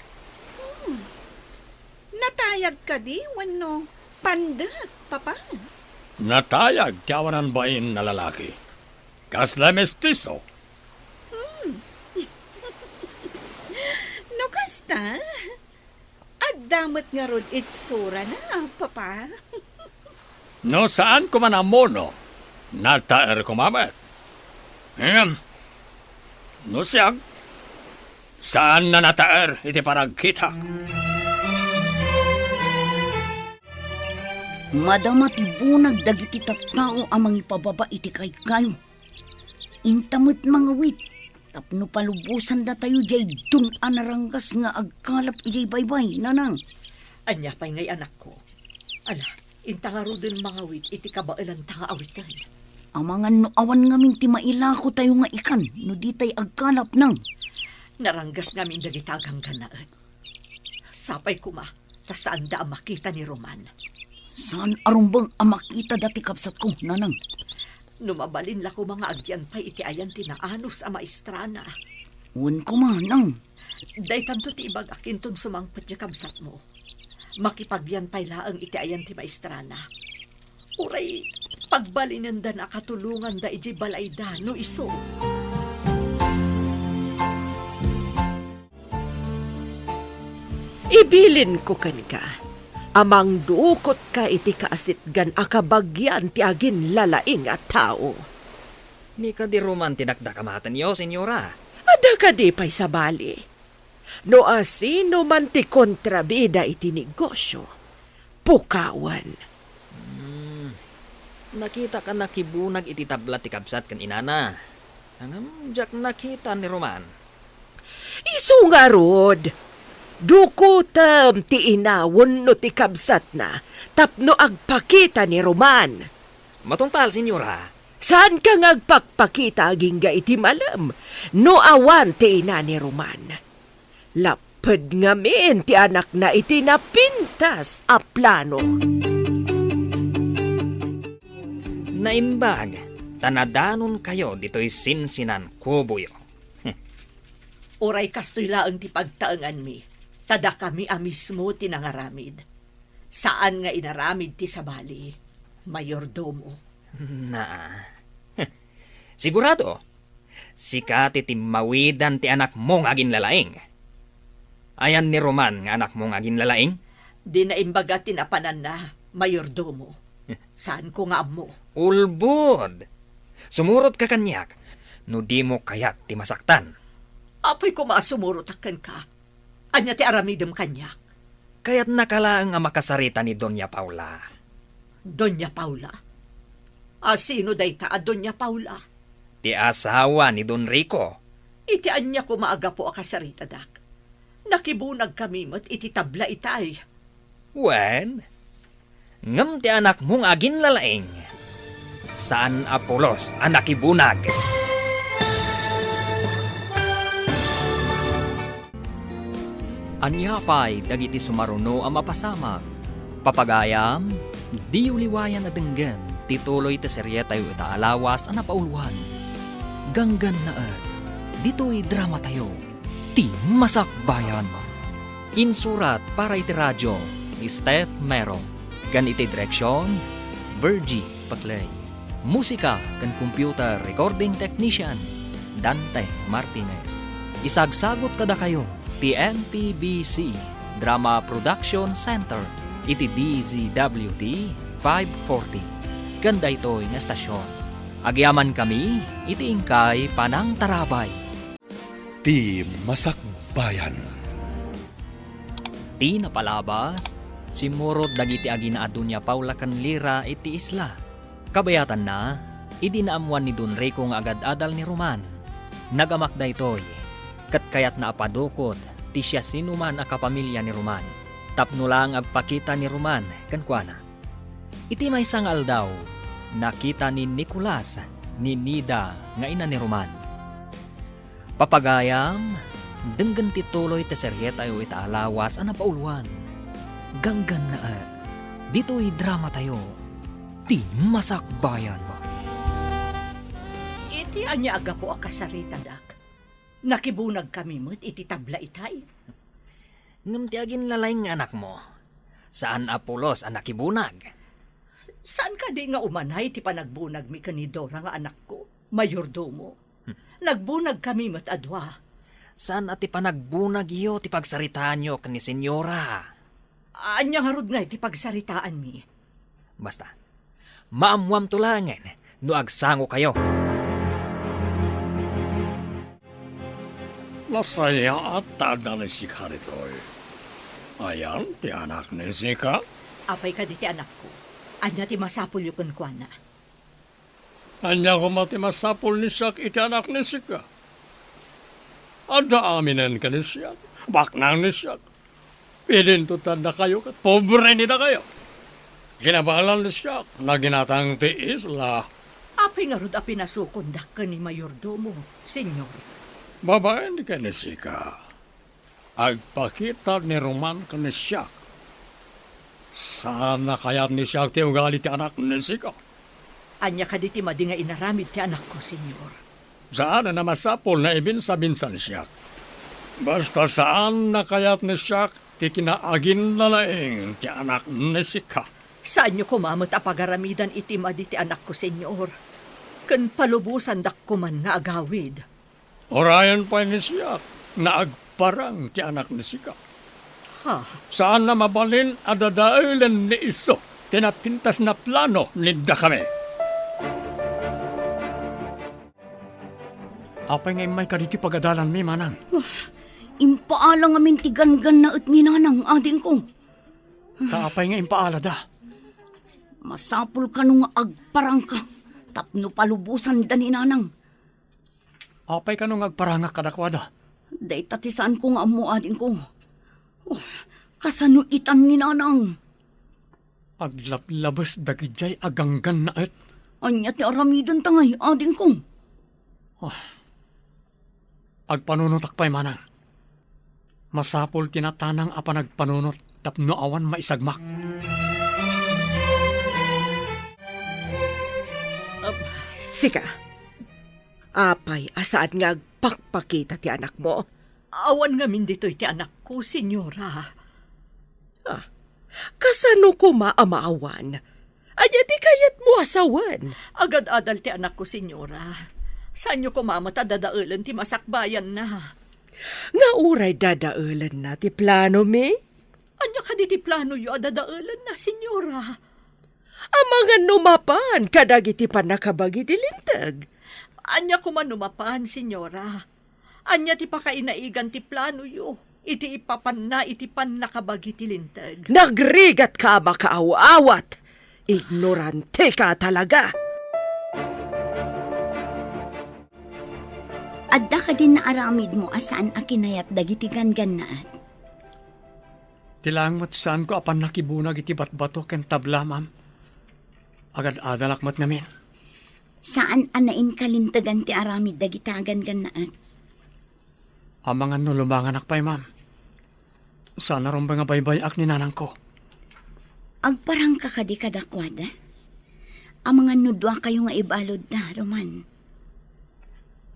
Natayag ka di, wano pandat, papa. Natayag ti awanan bain na lalaki. Kasla mestizo. No kasta? At damat nga ron itsura na, papa. No saan ko man amono, nataer ko mamet. No siyag, saan na nataer iti paragkita? Madama ti bunag dagiti tattao amang ipababa iti kayo. Intamot mga wit, tapno palubusan da tayo jay dun anaranggas nga agkalap iti baybay, nanang. Anya pa'y ngay anak ko. Ala, intangaro din mga wit iti kabailan tanga awitan. Amangan no awan ngamin ti mailako tayo nga ikan, no di tay agkalap nang. Naranggas ngamin dagitagang ganaet. Sapay kuma, tasaan da ang makita ni Roman. Saan arumbang amakita dati kapsat ko, nanang? Numabalin la ko mga agyan pa iti ayan tinaanos a maestrana. Uwan ko manang. Day tanto ti ibag akinton sumangpet niya kabsat mo. Makipagyan pa'y laang iti ayan ti maestrana. Uray, pagbalinan da na katulungan da iji balay da no iso. Ibilin ko kan ka. Amang duukot ka iti kaasitgan akabagyan ti agin lalaing at tao. Ni ka di Roman tinakdakamatan yo, senyora. Ada ka di pa'y sabali. No asino man ti kontrabida iti negosyo. Pukawan. Nakita ka nakibunag iti tabla ti kabsat kan inana. Angam, jak nakita ni Roman. Isu nga rod. Dukutam ti inawon no ti kabsat na tapno agpakita ni Roman. Matungpal, senyora. Saan ka ngagpakpakita agingga iti malam no awan ti ina ni Roman? Lapad ngamin ti anak na iti napintas a plano. Naimbag, tanadanon kayo dito'y sinsinan kubuyo. Oray kastoy laang ti pagtaangan mi. Tada kami mismo tinangaramid. Saan nga inaramid ti sabali? Mayordomo. Na. Sigurado, sikat iti mawidan ti anak mong agin lalaing. Ayan ni Roman nga anak mong agin lalaing? Di na imbaga tinapanan na, mayordomo. Saan ko nga mo? Ulbod! Sumurot ka kanyak, no di mo kayak ti masaktan. Apoy ko maasumurutakan ka. Anya ti aramidem kanyak. Kaya't nakalaang nga makasarita ni Doña Paula. Doña Paula? Sino day ta a Doña Paula? Ti asawa ni Don Rico. Iti anya ko maaga po akasarita dak. Nakibunag kami mat iti tabla itay. Wen, ngam ti anak mong agin lalaing. Saan Apolos anak ibunag? Anya pa'y dagiti sumaruno ang mapasamag. Papagayam, di uliwayan na denggan, tituloy ta serye tayo itaalawas ang napauluhan. Ganggan na dito'y drama tayo, ti Masakbayan. Insurat para iti radyo ni Steph Mero. Gan iti direksyon, Virgie Paclay. Musika kan computer recording technician, Dante Martinez. Isagsagot kada kayo, TNPBC Drama Production Center iti DZWT 540 Ganda ito'y nga estasyon. Agyaman kami, itiingkay panang tarabay. Ti Masakbayan. Ti napalabas, simurot dagiti aginaado niya Paula kanlira iti isla. Kabayatan na, idinaamuan ni Don Rico nga agad-adal ni Roman. Nagamak da ito'y, kat kayat na apadukot, ti siya sinuman a kapamilya ni Roman. Tapno lang agpakita ni Roman, kankwana. Iti may sangal daw, nakita ni Nicolas, ni Nida, nga ina ni Roman. Papagayam, denggan tituloy te seryeta yu itaalawas ana pauluan. Ganggan na dito'y drama tayo. Ti Masakbayan. Iti anya aga po akasarita, dak. Nakibunag kami mo't iti tabla itay. Ngam ti agin lalay nga anak mo. Saan apulos ang nakibunag? Saan ka di nga umanay ti panagbunag mi kanidora nga anak ko, mayordomo? Nagbunag kami mo't adwa. Saan ati panagbunag iyo ti pagsaritaan nyo kani senyora? Anya nga rod nga iti pagsaritaan mi. Basta, maamuam tulangan no agsango kayo. Nasaya at tada ni si Karitoy. Ayan, ti anak ni Sika. Apay ka di ti anak ko. Anya ti masapul yu kunkwana. Anya ko mati masapul ni Siak iti anak ni Sika. Ada aminen ka ni Siak. Baknang ni Siak. Pilintutan na kayo kat pobre ni na kayo. Ginabalan ni Siak na ginatang ti isla. Apay nga rod a pinasukondak ka ni mayordomo, senyor. Babae ni ka ni Sika. Agpakita ni Roman ka ni Siak. Sana kayat ni Siak ti ugali ti anak ni Sika. Anya ka di ti madi nga inaramid ti anak ko, senyor. Saan na masapol na ibinsa-binsan ni Siak. Basta saan na kayat ni Siak ti kinaagin na laing ti anak ni Sika. Saan nyo kumamot a pagaramidan iti madi ti anak ko, senyor? Kan palubusan dak ko man nga agawid. Orayan pa ni Siak na agparang ti anak ni Sika. Ha? Saan na mabalin adadailan ni iso tinapintas na plano ni kami. Apay ngay may kaditi pagadalan mi, manang. Impaalang amin ti gangan na at ninanang ading ko. Kaapay nga impaala da. Masapul ka nung agparang ka. Tapno palubusan da ninanang. Apay ka nung agparangak kadakwada. Day tatisaan ko nga mo ading ko. Oh, kasano itan ninanang. Aglablabas dagijay aganggan na et. Anya ti aramidan tangay ading ko. Agpanunot akpay, manang. Masapol tinatanang apa nagpanunot tapno awan maisagmak. Sika, apay asaan nga agpakpakita ti anak mo? Awan nga min dito'y ti anak ko, senyora. Kasano ko maamaawan? Anya di kayat mo asawan? Agad-adal ti anak ko, senyora. Saan nyo kumamata dadaulan ti masakbayan na? Nga uray dadaulan na ti plano mi? Anya ka di ti plano yu adadaulan na, senyora? Ang mga numapan kadagiti panakabagi ti lintag. Anya ko man numapan, senyora. Anya ti pakainaigan ti plano yu. Iti ipapan na iti pan nakabagi ti lintag. Nagrigat ka makaaw-awat. Ignorante ka talaga. Adda ka din na aramid mo asaan akinayat dagiti gangannaat. Tilang mat saan ko apan nakibunag iti batbato ken tabla, ma'am. Agad-adal akmat namin. Saan anain kalintagan ti aramid dagiti gangannaat. Amangan no lumangan akpay, ma'am. Sana ron ba nga baybay ak ni nanang ko? Agparang ka kadi kadakwada. Ang mga nudwa kayo nga ibalod na, Roman.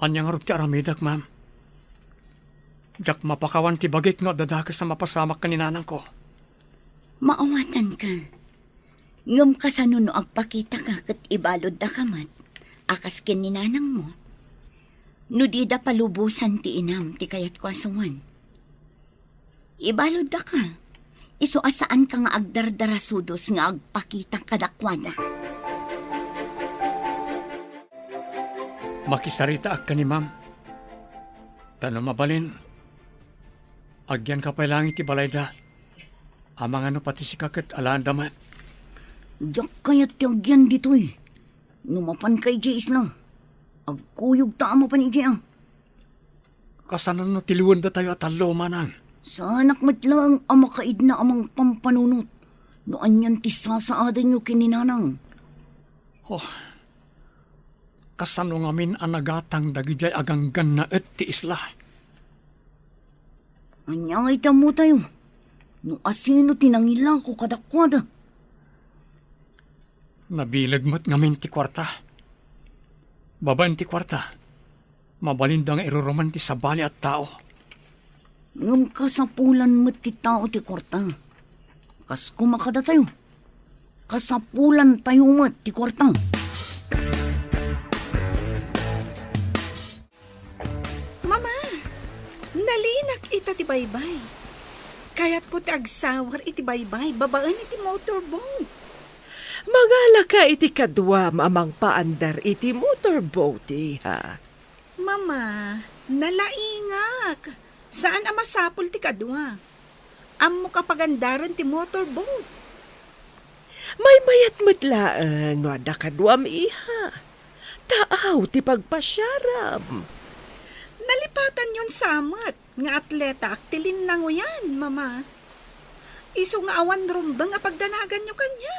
Anyang arot ti aramidak, ma'am. Jak mapakawan ti bagik no dadaka sa mapasamak ka ni nanang ko. Maawatan ka. Ngam kasano no agpakita ka kat ibalod da kamat. Akas ken ni nanang mo. No di da palubusan ti inam ti kayat ko asawan. Ibalod da ka. Iso asaan ka nga agdardarasudos nga agpakita kadakwada. makisarita ak ka ni ma'am. Tanong mabalin, agyan ka pa lang iti balay da. Amang ano pati si kakit alaan damat. Diyak kaya't tiyagyan dito eh. Numapan kay Jay Isla. Agkuyog ta mo pa ni Jay ah. Kasanan no tiliwan da tayo at alo manang. Sa anak matlang ang makaid na amang pampanunot. No anyan ti sasaadan nyo kininanang. Oh, kasano ngamin ang nagatang dagijay aganggan na et ti isla. Anyangay ta mo tayo. No asino tinangila ko kadakwada. Nabilag mat ngamin ti kwarta. Babaen ti kwarta. Mabalindang iruroman ti sabali at tao. Ngam kasapulan mo't ti tao ti kwarta. Kas kumakada tayo. Kasapulan tayo mo't ti kwarta. Mama, nalinak ita ti baybay. Kaya't ko ti agsawar iti baybay, babaan iti motorboat. Mangala ka iti kadwa mamang paandar iti motorboat ha. Mama, nalaingak. Saan ang masapol ti kadwa? Amo kapagandaran ti motorboat. May mayat matlaan wada kadwam iha. Taaw ti pagpasyaram. Nalipatan yon samat. Nga atleta aktilin lang yan, mama. Iso nga awan rumbang nga pagdanagan nyo kanya.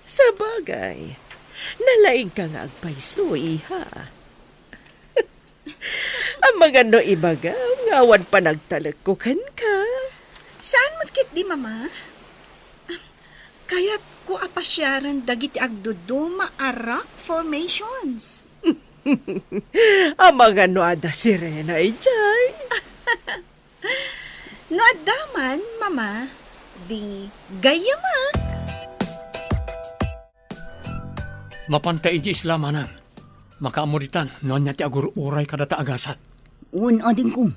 Sa bagay, nalaing ka nga agpayso iha. Ang mga no ibaga, ngawan pa nagtalagkukan ka. Saan mo't di, mama? Kaya't ko apasyaran dagiti agduduma arak formations. Ang mga no ada sirena ijay. No adaman, mama, di gayamak. Mapantay iti isla manang. Makaamuritan, noon niya ti agururay kadata agasat. Uwan ading ko.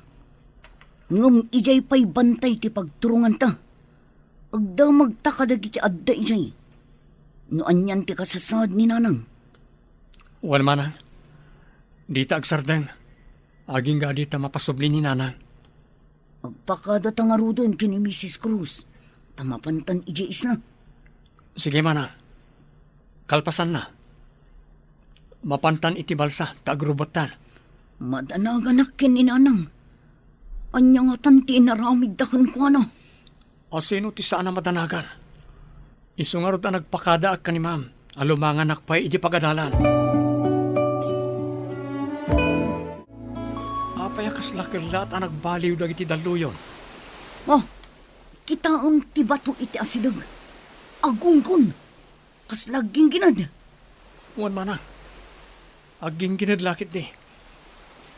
Ngam ijay pa'y bantay ti pagturungan ta. Agda magtakadag iti adda ijay. Noan yan ti kasasad ni nanang. Uwan manang. Dita agsardeng. Aging ga dita mapasubli ni nanang. Agpakada tangarudan kini Mrs. Cruz. Tamapantan ijay isla. Sige manang. Kalpasan na. Mapantan iti balsa, tagrubotan. Madanaganak kin ni nanang. Anya nga tanti naramid dakan ko ano. O sino ti saan na madanagan? Isungarot na nagpakada ak ka ni ma'am. Alumangan nakpay iti pagadalan. Apay akas lakirlat ang nagbaliw dagiti daluyon. Oh, kitaon ti bato iti asidag. Agungkon. Kas laging ginad. Uwan manang. Aging ginadlakit di.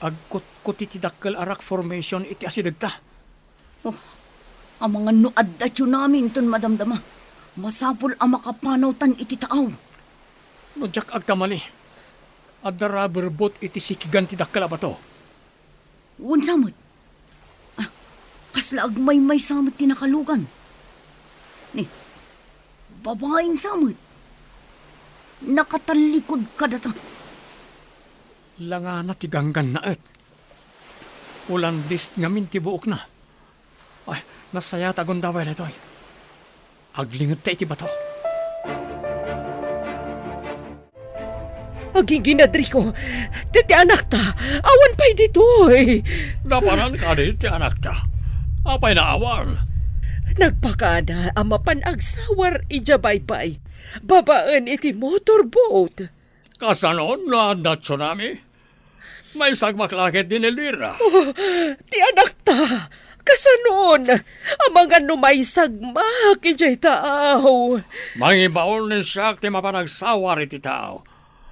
Agkut-kut iti dakkel arak formation iti asidagta. Oh, ang mga nuad at yun namin ton madamdama. Masapol ang makapanawtan iti taaw. No jak agkamali. Adda rubber boat iti sikigan ti dakkel abato. Uwan samot. Ah, kasla agmay-may samot tinakalugan. Ni, babaeng samot. Nakatalikod ka data. Langana ti ganggan na et. Ulan dis ngamin ti buok na. Ay, nasaya tagon daway na ito ay. Aglingot ta iti bato. Aging ginadri ko, titi anak ta, awan pa'y dito eh. Napanan ka di ti anak ta. Apay na awan. Nagpakada ang mapanagsawar ijabay-bay. Babaan iti motorboat. Kasanon na na tsunami. May sagmaklakit din ilira. Oh, ti anak ta, kasanon, ang mga numay sagmak ijay taaw. Mangibaon ni siya ti mapanagsawar iti tao.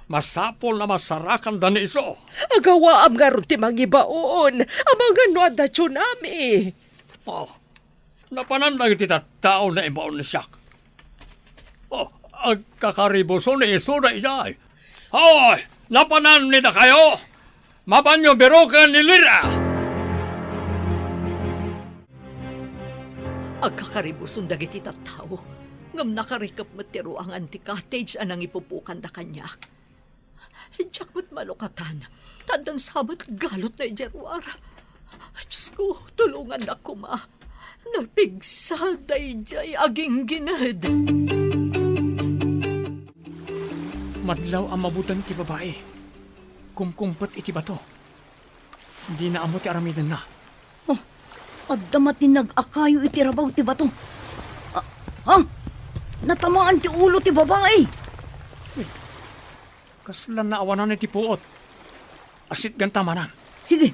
Masapol na masarakan dan iso. Agawa am nga ron ti mangibaon, ang mga nuada tsunami. Oh, napanandag iti tao na ibaon ni siya. Oh, agkakaribuso ni iso na isay. Hoy, napanan nita kayo. Mabanyo berokan ni Lira. Agkakaribuson dagiti tattao. Ngam nakarikap matiro ang anti-cottage anang ipupukan da kanya. Jakmat malukatan. Tandan sabat galot na ijarwara. Diyos ko, tulungan ako ma. Napigsal day jay aging ginad. Madlaw ang mabutan ti babae. Kumkumpet iti bato. Hindi na amo ti aramidan na. Addamat ni nag-akayo iti rabaw ti bato. Natamaan ti ulo ti babae. Kaslan na awanan iti puot. Asit ganta manang. Sige,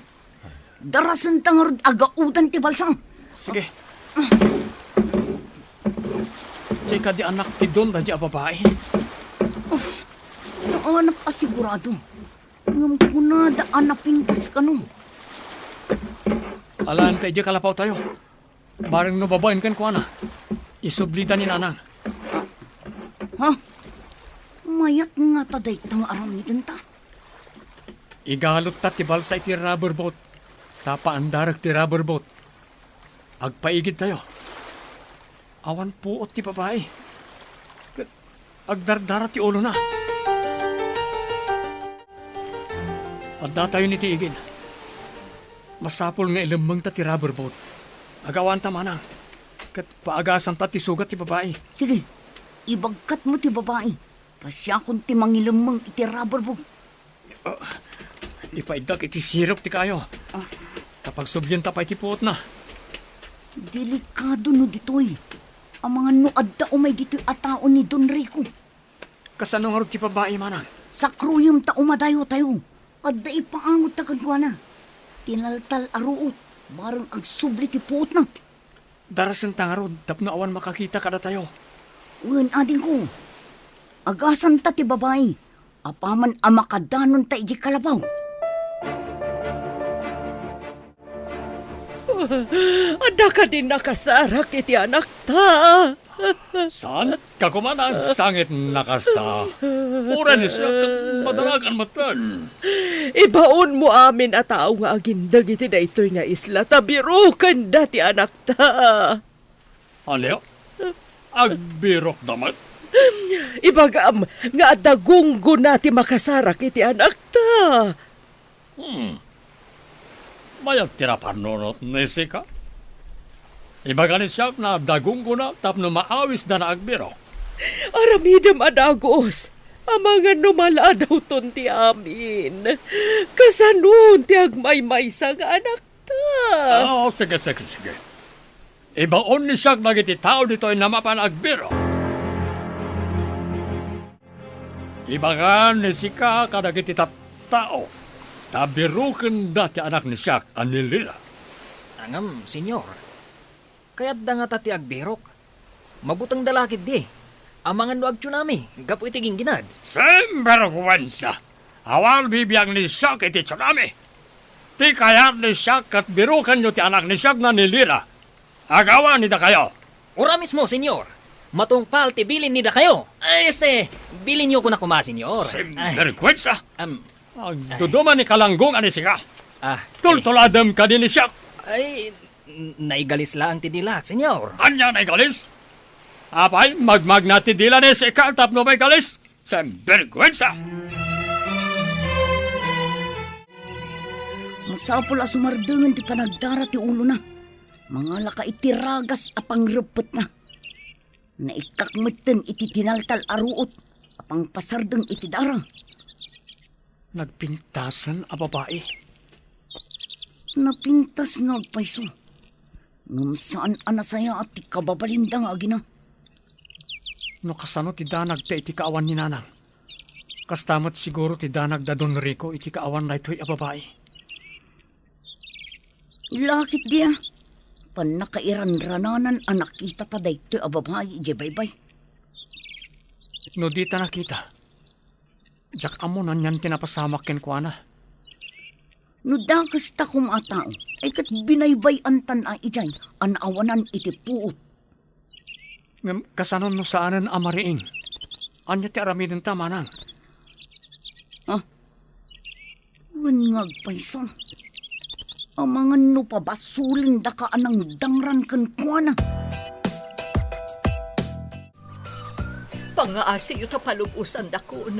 darasan tangarod agaudan ti balsang. Sige. Tsaka di anak ti Don da di a babae. Sa anak kasigurado. Ngam kunada anapintas ka no. Alaan tayo di kalapaw tayo. Barang no babaen kan kuana. Isublita ni nanang. Mayat nga taday tang aramidan ta. Igalot ta ti balsa iti rubber boat. Tapa andarag ti rubber boat. Agpaigid tayo. Awan puot ti babae. Agdardara ti ulo na. Adda tayo ni ti igid. Masapol nga ilamang ta ti rubber boat. Agawan ta manang. Kat paagasan ta ti sugat ti babae. Sige, ibagkat mo ti babae. Tasya kung ti mangilamang iti rubber boat. Ipaidag iti sirop ti kayo. Kapag subyan ta pa iti puot na. Delikado no ditoy. Ang mga nuadda umay dito'y atao ni Don Rico. Kasano nga ti babae manang? Sa kruyom ta umadayo tayo. Adda ipaangot ta kadwana. Tinaltal aruot. Barang agsubli ti puot na. Darasan tangarod, tapno awan makakita kada tayo. Uwan ading ko. Agasan ta ti babae. Apaman amakadanon ta iji kalabaw. Ada ka din nakasarak iti anak ta. Saan? Kakumanang sangit nakasta. Mura ni siya, madaragan matan. Ibaon mo amin at tao nga agindag iti daytoy nga isla. Tabirukan dati anak ta. Ano? Agbirok damat? Ibagam nga dagunggo nati makasarak iti anak ta. Mayag tirapanonot ni Sika. Ibaga ni siya na dagunggo na tapno maawis na agbirok. Aramidam adagos. Amangan numala daw ton ti amin. Kasanun ti agmay-maysa nga anak ta. Sige. Ibaon ni siya nagiti tao dito ay namapan agbirok. Ibaga ni Sika kadagiti tao. Tabirukan dati anak ni siya anilila. Angam, senyor. Kaya't da nga tati agbirok. Mabutang dalakid di. Amangan no agtsunami, gapo itiging ginad. Sembergwansa. Awal bibiyang ni siya iti tsunami. Ti kayat ni siya kat birukan nyo ti anak ni siya na nilira. Agawan nita kayo. Ura mismo, senyor. Matungpal ti bilin nida kayo. Bilin niyo ko na kuma, senyor. Sembergwansa. Duduman ni kalanggong ani siya. Tultuladam ka din ni siya. Naigalis lang ti dilak, senyor. Anya na galis? Apay, magmag na ti dila ni siya tapno may galis. Sembergwansa. Masapol a sumardangan ti panagdara ti ulo na. Mga laka itiragas apang repet na. Naikakmeten iti tinaltal aruot. Apang pasardeng iti dara. Nagpintasan a babae. Napintas nga agpaiso. Ngam saan anasaya at ti kababalinda nga agina. No kasano ti danag ta iti kaawan ni nanang. Kastamat siguro ti danag da Don Rico iti kaawan na ito'y a babae. Lakit dia. Panakairan-rananan anak kita taday ito'y a babae ije baybay. No di ta nakita. Jak amo nan yan tinapasamak ken kuana. No dakas ta kumatao, ay kat binaybay antan a ijay, anawanan iti puot. Ngam kasanon no saanan amariing. Anya ti aramidin ta manang. Ngagpayso. Amangan no pa basuling da ka anang dangran kan kuana. Pangaasi yu ta palubusan dakon.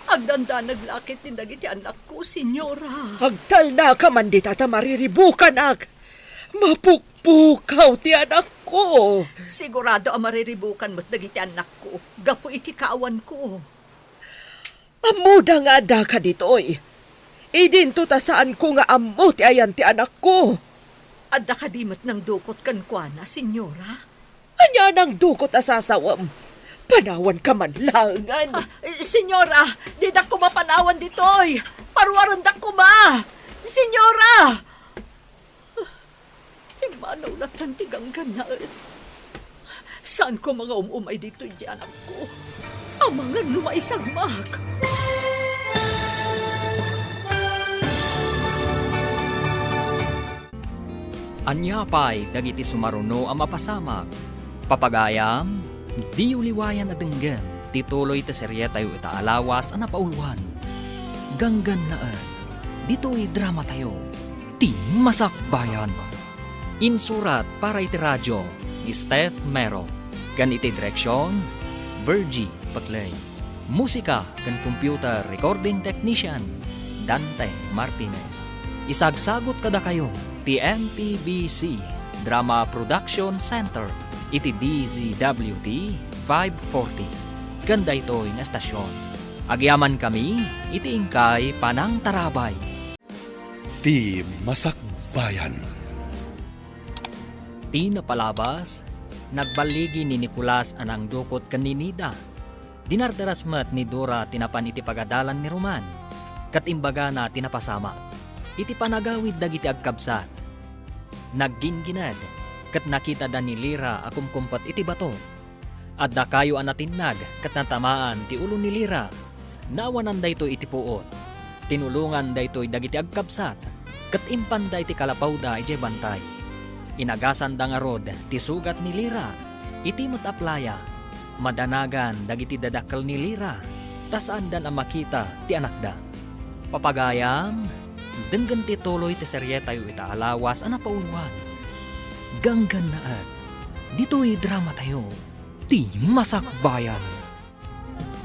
Agdanda naglakit ni dagiti anak ko, senyora. Agtal na ka man di tata mariribukan ag. Mapukpukaw ti anak ko. Sigurado ang mariribukan mo't dagiti anak ko. Gapo iti kaawan ko. Amuda nga da ka ditoy. Idinto ta saan ko nga amo ti ayan ti anak ko. Adda kadimot ng dukot kan kuana, senyora. Anya nang dukot asasawam. Panawan ka man langan. Senyora, di da ko mapanawan ditoy. Parwaran da ko ma. Senyora! Imanaw na tantigang ganaan. Saan ko mga umumay dito di anak ko? Ang mga lumaisagmak. Anyapay dagiti sumaruno ang mapasamak. Papagayam, di uliwayan at denggan, tituloy ta serye tayo itaalawas ang napauluan. Ganggan na dito'y drama tayo, ti masakbayan. Insurat para iti radyo, ni Steph Mero. Gan iti direksyon, Virgie Paclay. Musika kan computer recording technician, Dante Martinez. Isagsagot kada kayo, ti MPBC Drama Production Center, iti DZWT 540. Ganda ito'y na estasyon. Agyaman kami, iti ingkay Panang Tarabay. Ti Masakbayan. Ti napalabas, nagbaligi ni Nicolas anang dukot kaninida. Dinardaras mat ni Dora tinapan iti pagadalan ni Roman. Katimbaga na tinapasama. Iti panagawid dagiti agkabsat. Nagginginad, kat nakita da ni Lira akumkumpat iti bato. At da kayo anatinag, kat natamaan ti ulo ni Lira. Nawanan da ito iti puot. Tinulungan da ito'y dagiti agkabsat. Kat impan da iti kalapaw da iti bantay. Inagasan da nga rod ti sugat ni Lira. Iti mataplaya. Madanagan dagiti dadakkel ni Lira. Tasaan dan ang makita ti anak da. Papagayam, denggan ti tuloy ti serye tayo itaalawas ang napauluan. Ganggan na dito'y drama tayo, ti masakbayan.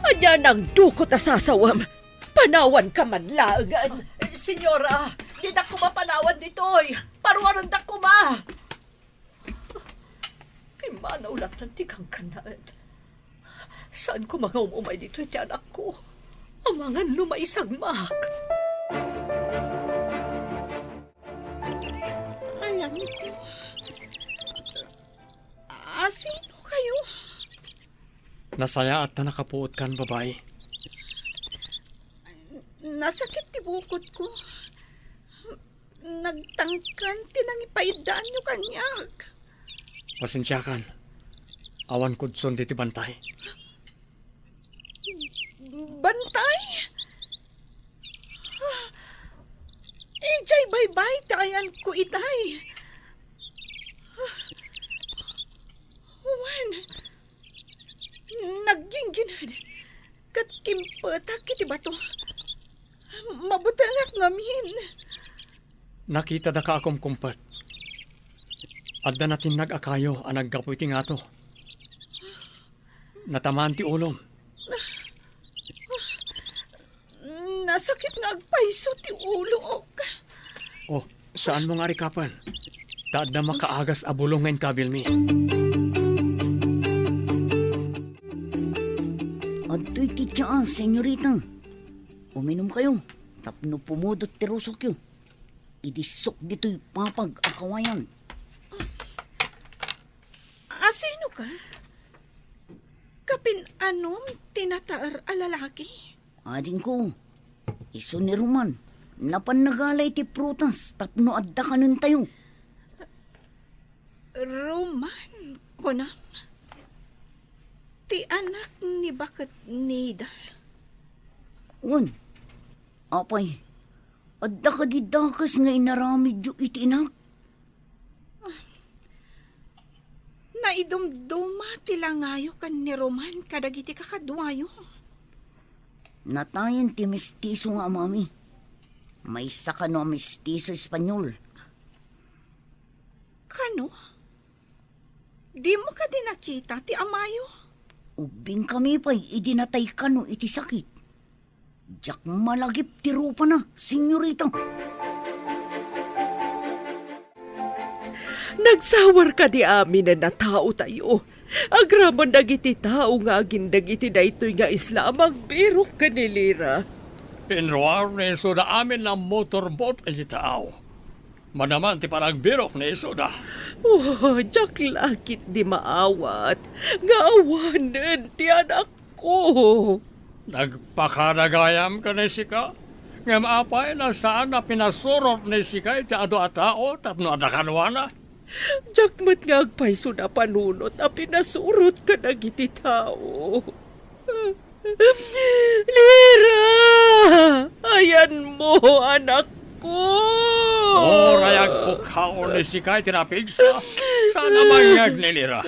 Anya nang dukot asasawam. Panawan ka man langan. Senyora, di da ko mapanawan ditoy. Parwaran da ko ma. Imanaw lang tantigang kanaan. Saan ko mga umumay dito ti anak ko? Ang mga lumaisagmak. Alam ko. Sino kayo? Nasaya at na nakapuot kan babae. Nasakit ti bukod ko. Nagtangkan tinangipaidaan nyo kanyak. Pasensya kan. Awan kudson diti bantay. Bantay? Ijay bye-bye tayan ko itay. Juan, nagginginad. Kat kimpatak iti bato. Mabutangak ngamin. Nakita da ka akom kumpat. Adda natin nag-akayo ang naggapoy ti nga to. Natamaan ti ulom. Nasakit nga agpaiso ti ulo ok. Oh, saan mo nga rikapan? Taad na makaagas abulong ngayon kabil mi. Adto'y ti tiyaan, senyorita. Uminom kayo. Tapno pumudot ti rusok yun. Idisok dito'y papag-akawayan. Sino ka? Kapin anom tinataar a lalaki? Ading ko, iso ni Roman. Napannagalay ti prutas. Tapno adda kanun tayo. Roman, kunam. Ti anak ni Bakat Nida. Wan, apay, adda ka di dakas nga inaramid yu itinak. Naidumduma tilangayo kan ni Roman kadagiti kakadwayo. Natayan ti mestizo nga, mami. May saka no mestizo Espanyol. Kano? Di mo ka din nakita ti amayo? Ubing kami pa'y idinatay ka no iti sakit. Jak malagip ti rupa na, senyorita. Nagsawar ka di amin na natao tayo. Agraman dagiti tao nga agin dagiti daytoy nga isla magbirok kanilira. Pinruar ni Isoda amin ng motorboat ay tao. Manaman ti parang birok ni Isoda. Oh, jak lakit di maawat. Nga awanan ti anak ko. Nagpakanagayam ka ni Sika. Nga maapay na saan na pinasurot ni Sika iti ado a tao tapno adakanwana. Jakmat nga agpayso na panunot a pinasurot ka nagiti tao. Lira! Ayan mo, anak ko! Rayag pukhaon ni Sika iti napigsa. Sana mangyag ni Lira.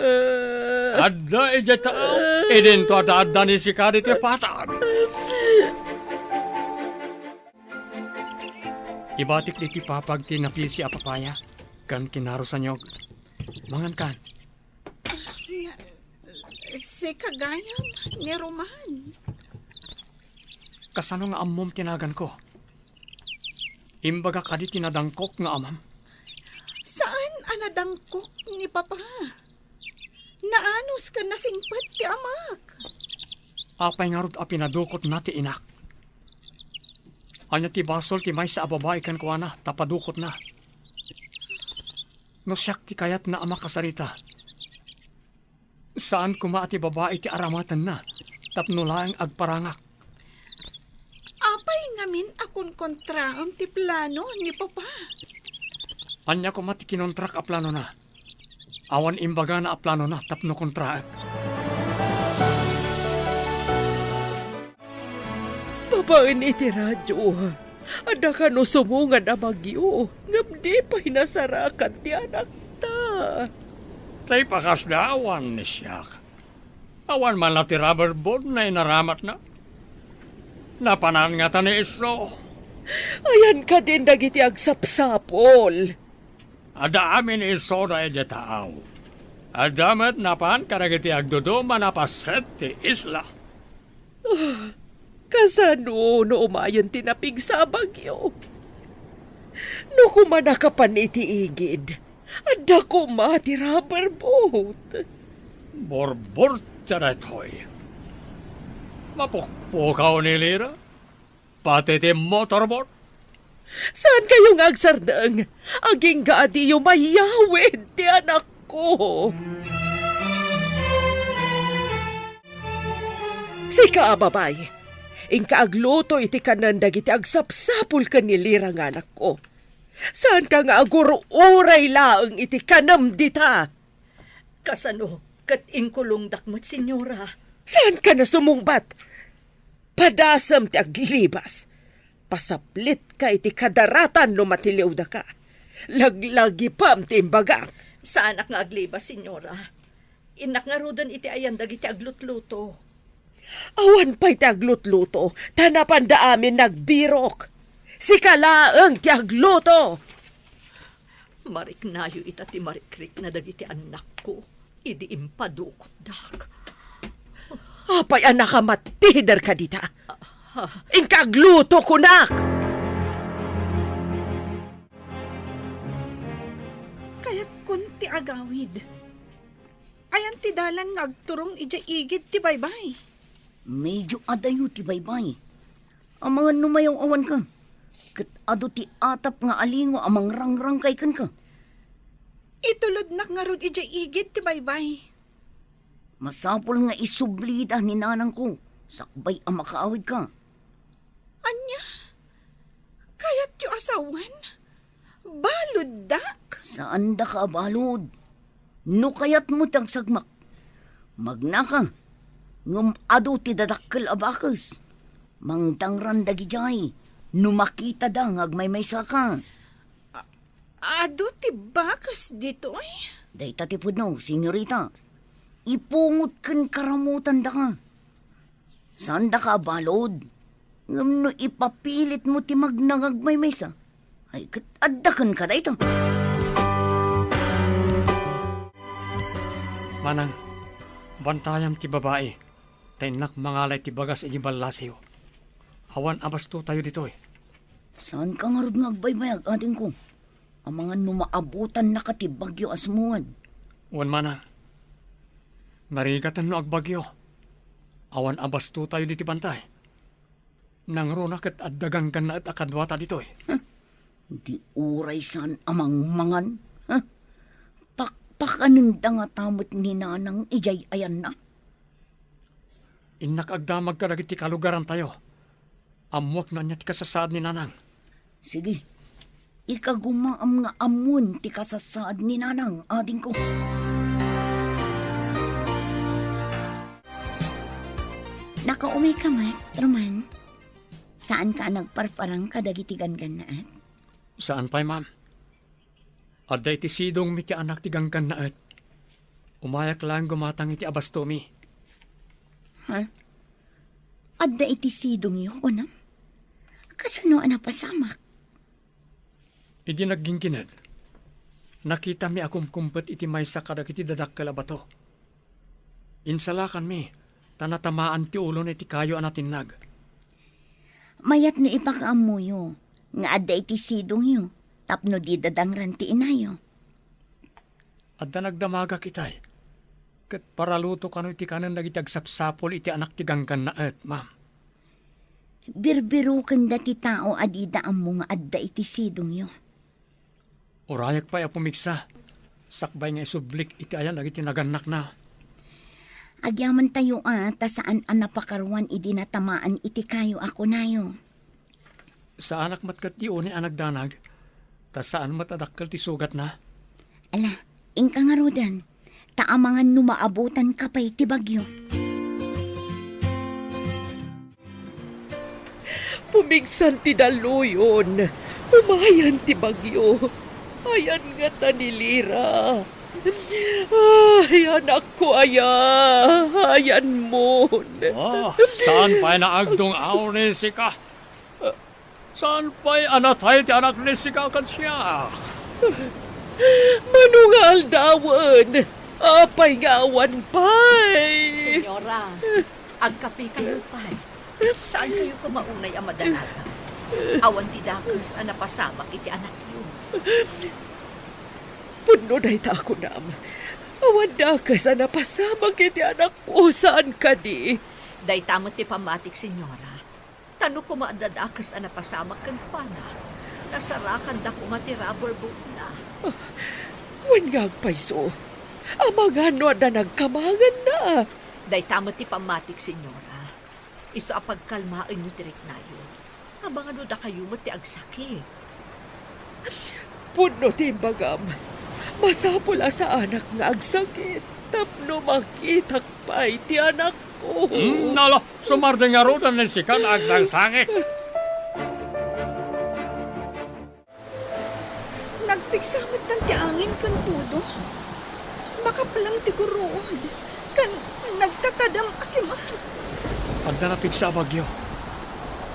Adda iti tao. Idin to adda ni Sika iti patan. Ibatik di ti papag ti napisi a papaya. Kan kinarusan nyog. Mangan kan. Si kagayam ni Roman. Kasano nga amom tinagan ko. Imbaga kadi tinadangkok nga amam. Saan anadangkok ni Papa? Naanos ka nasingpat ti amak. Apay nga rod a pinadukot na ti inak. Anya ti basol ti may sa ababay kan kuana tapadukot na. No siyak ti kayat na ama kasarita. Saan kuma ti babae ti aramatan na tapno laeng agparangak. Apay ngamin akon kontraon ti plano ni Papa. Anya kuma ti kinontrak a plano na. Awan imbaga na a plano na tapno kontraak. Babaen iti radyo. Ada ka no sumungan na bagyo. Ngam di pa hinasarakan ti anak ta. Tay pakas na awan ni siyak. Awan man na ti rubber boat na inaramat na. Napanan nga ta ni Iso. Ayan ka din dagiti agsapsapol. Ada amin Iso na iti tao. Adamat napan karagiti agdudo manapaset ti isla. Kasano no umayon tinapig sa bagyo. No kumana ka pa ni ti igid. Ada ko ti rubber boat. Borbor tiyara toy. Mapukpukaw ni Lira. Pati ti motorboat. Saan kayong agsardang? Aging gadi yung mayawid ti anak ko. Sika, babay. Ingka agluto iti kanan dagiti agsapsapul ka ni Lira nga anak ko. Saan ka nga aguro uray laeng iti kanam dita? Kasano, kat inkulong dakmat, senyora. Saan ka na sumungbat? Padasam ti aglibas. Pasaplit ka iti kadaratan no matiliw da ka. Laglagi pam ti imbagak. Saan ak nga aglibas, senyora? Inak nga rodan iti ayan dagiti aglutluto. Awan pa'y ti aglutluto, tanapan da amin nagbirok. Si kalaeng ti agluto. Mariknayo ita ti marikrik na dagiti anak ko. Idi impadukot dak. Apay anak ka matider ka dita. Ingka agluto kunak. Kaya't kunti agawid. Ayan ti dalan nga agturong ija igid ti baybay. Medyo adayo ti baybay. Ang mga numayong awan ka. Kat ado ti atap nga alingo amang rangrang kay kan ka. Itulod nak nga rod ija igid ti baybay. Masapol nga isublida ni nanang ko. Sakbay ang makaawid ka. Anya? Kaya't yu asawan? Balod dak? Saan da ka balod? No kayat mo tagsagmak. Magna ka. Ngum ado ti dadakkel abakas. Mangtangran dagi jay. No makita da ngagmay saka. Ado ti bakas dito ay. Day tatipod no, senyorita. Ipungot kan karamutan da ka. Saan da ka balod? Ngam no ipapilit mo ti magnangagmay sa. Ay kat addakan ka da ito. Manang, bantayam ti babae. Tainak mangalay ti bagas iti balasiyo. Awan abasto tayo dito eh. Saan ka nga rod nga agbaybayag, ating ko? Ang mga numaabutan na katibagyo asmuad. Wan mana. Narigatan no agbagyo. Awan abasto tayo diti bantay. Nang runak at addagang kan na at akadwata dito eh. Di uray saan amang mangan. Ha? Pakpakananda nga tamot ni nanang ijay ayan na. Inak agdamag ka dagiti kalugaran tayo. Amwak na niya ti kasasad ni nanang. Sige, ikagumaam nga amun ti kasasaad ni nanang, ading ko. Nakaumay ka, Mat, Roman. Saan ka nagparparang kadagiti gangganaat? Saan pa'y ma'am? Adda iti sidong mi ti anak ti ganggan naet. Umayak lang gumatang iti abastomi. Ha? Adda iti sidong yu, unam? Kasano napasamak? Idi naggingkinad. Nakita mi akum kumpet iti maysa kadag iti dadakkel a bato. Insalakan mi, tanatamaan ti ulo iti kayo anatinag. Mayat no ipakaamuyo, nga adda iti sidong yu, tapno di dadangran ti inayo. Adda nagdamaga kitay. Kat paraluto kano iti kanan nagitagsapsapol iti anak ti ganggan naet, ma'am. Birbirukan dati tao adidaan mo nga adda iti sidong yu. Urayak pa'y apumiksa. Sakbay nga isublik iti ayan lagi tinaganak na. Agyaman tayo ta saan ang napakaruan idi natamaan iti kayo ako nayo. Sa anak matkat ti uni anak danag, ta saan matadakkel ti sugat na. Ala, ingka nga rodan, taamangan numaabutan ka pa'y ti bagyo. Pumigsan ti daluyon. Umayan ti bagyo. Ayan nga tanilira. Ay, anak ko, ayan mo. Saan pa'y naagdong aw ni Sika? Saan pa'y anatay ti anak ni Sika kan siya? Manungal dawan. Apay ngawan pa'y. Senyora, agkapi kayo pa'y. Saan kayo kumaunay ang madalaga? Awan ti dakas ang napasamak iti anak yun. Puno na ita ako nam. Awan da ka sa napasamang iti anak ko. Saan ka di? Day tamot ti pamatik, senyora. Tano ko maadadakas ang napasamak kang pana. Nasarakan da ko matirabor na. Wan nga agpaiso. Amagano na nagkamangan na. Day tamot ti pamatik, senyora. Isa apagkalmaan nyo tirik na yun. Abang ano da kayo mo ti agsakit. Puno ti bagam. Masapula sa anak nga agsakit. Tapno makitak pa iti anak ko. Nalo, sumarte nga ro ni Sika na agsangsangit. Nagpigsamot ng ti angin kan tudo. Makapalang ti guruod. Kan nagtatadam akimat. Adda napig sa bagyo.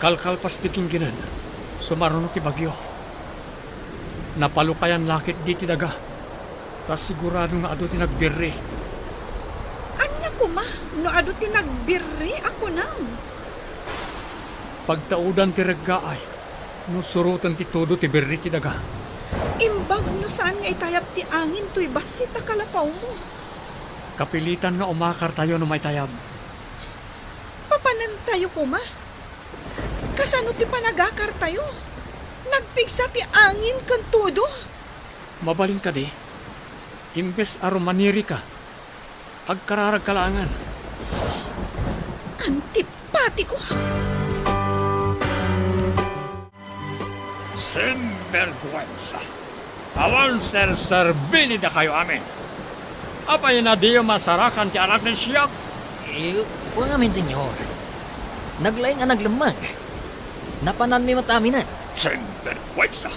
Kalkal pastiking ginan. Sumaruno ti bagyo. Napalukayan lakit di ti daga. Tas sigurado nga ado ti nagbirri. Anya ko ma, no ado ti nagbirri ako nam. Pagtaudan ti reggaay. No surutan ti todo ti birri ti daga. Imbag no saan nga itayap ti angin to'y basita kalapaw mo. Kapilitan nga umakar tayo no may tayab. Papanan tayo ko ma. Kasano ti panagakar tayo? Nagpigsa ti angin kan todo. Mabalin ka di. Imbes aromaniri ka. Agkararag kalangan. Antipati ko. Sinvergüenza. Awan ser-serbili na kayo amin. Apay na di masarakan ti anak ni Siak. Huwag amin, senyor. Naglaing ang naglamang. Napanan mi mataminan. Sinvergüenza.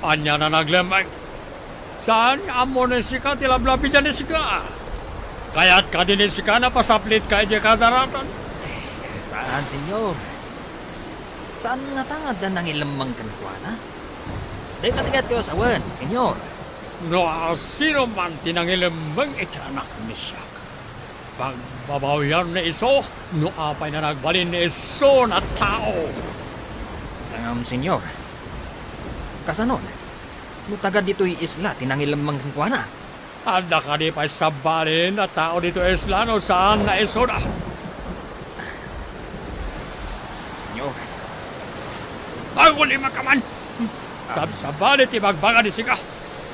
Anya na naglamang. Saan amo ni Sika tilablabi dyan ni Sika? Kaya't ka din ni Sika na pasaplit ka di kadaratan. Saan, senyor? Saan nga tangad na nang ilamang kankwana? Dahil katigat kayo sa wan, senyor. No, sino man tinangilambang iti anak ni Siak. Pagbabawian ni Iso, no apay na nagbalin ni Iso na tao. Senyor. Kasanon? Mutagad dito'y isla, tinangilamang kuwana. Anda ka di pa sabalin na tao dito Islano saan na isoda. Senyor. Ako lima ka man. Sabalit ibagbaga ni Sika.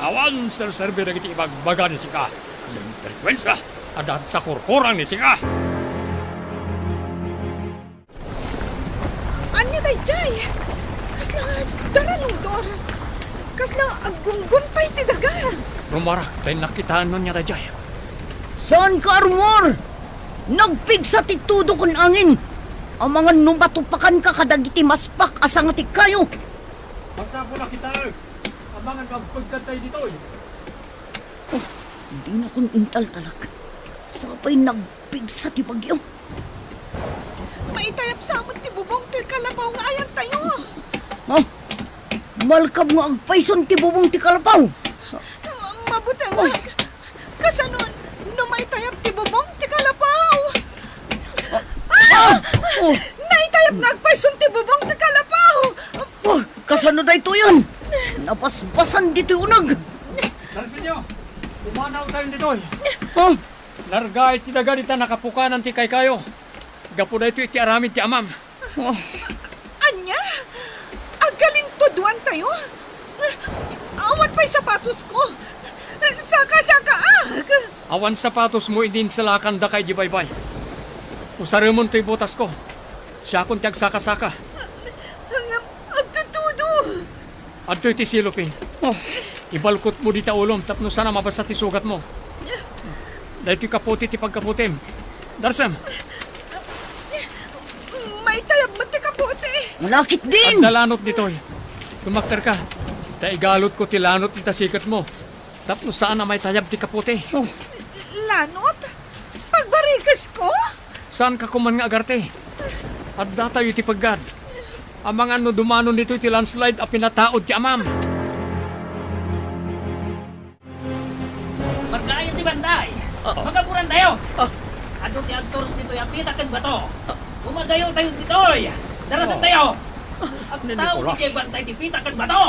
Awan serserbi na kiti ibagbaga ni Sika. Sa interkwensya at sa kurkurang ni Sika. Anya day jay. Kasla daranudor. Kasla agunggun pa'y tidaga. Rumarak tayo nakitaan nun niya na Jay. Saan ka, Armor? Nagpigsa ti tudo kun angin. Ang mga numatupakan ka kadagiti maspak asang ati kayo. Masabo na kita. Abangan ka pagkantay dito. Hindi na kun intal talag. Sapay nagpigsa ti bagyo. Maitayap sa amon ti bubong to'y kalabaw nga ayan tayo. Ha? Malkab nga agpayson ti bubong ti kalapaw. Mabutang kasanon, numaitayap ti bubong ti kalabaw. Oh, Naitayap nga agpayson ti bubong ti kalabaw. oh, kasano da ito yun? Napasbasan dito unag. Darsin nyo, umanaw tayo dito. Ha? Largay ti daganita nakapukanan ti kay kayo. Gapo na ito iti aramid ti amam. Oh, Anya? Agaling tuduan tayo? Awan pa'y sapatos ko. Saka-saka Awan sapatos mo idin sa lakanda kay Jibaybay. Usarimon to'y butas ko. Siya akong tiyag saka-saka. Agtutudo. At to'y ti silupin. oh, Ibalkot mo di ta ulom tapno sana mabasa ti sugat mo. Dahil to'y kaputi ti pagkaputim. Darsam, May tayab mo ti kapote. malakit at din. dalanot dito'y. Dumakter ka. Taigalot ko ti lanot ti tasikat mo. Tapno sana may tayab ti kaputi. Oh, Lanot? Pagbarikas ko? Saan ka kuman nga agarte? At datayo ti paggad. Ang mga ano dumanon dito ti landslide a pinataod ti amam. Magkain ti banday. Magaburan tayo. Ado ti agtor dito yapita kan bato. Umadayo tayo ditoy. Darasan tayo. Ang tao Nicolas. di kay bantay ti pita kan bato.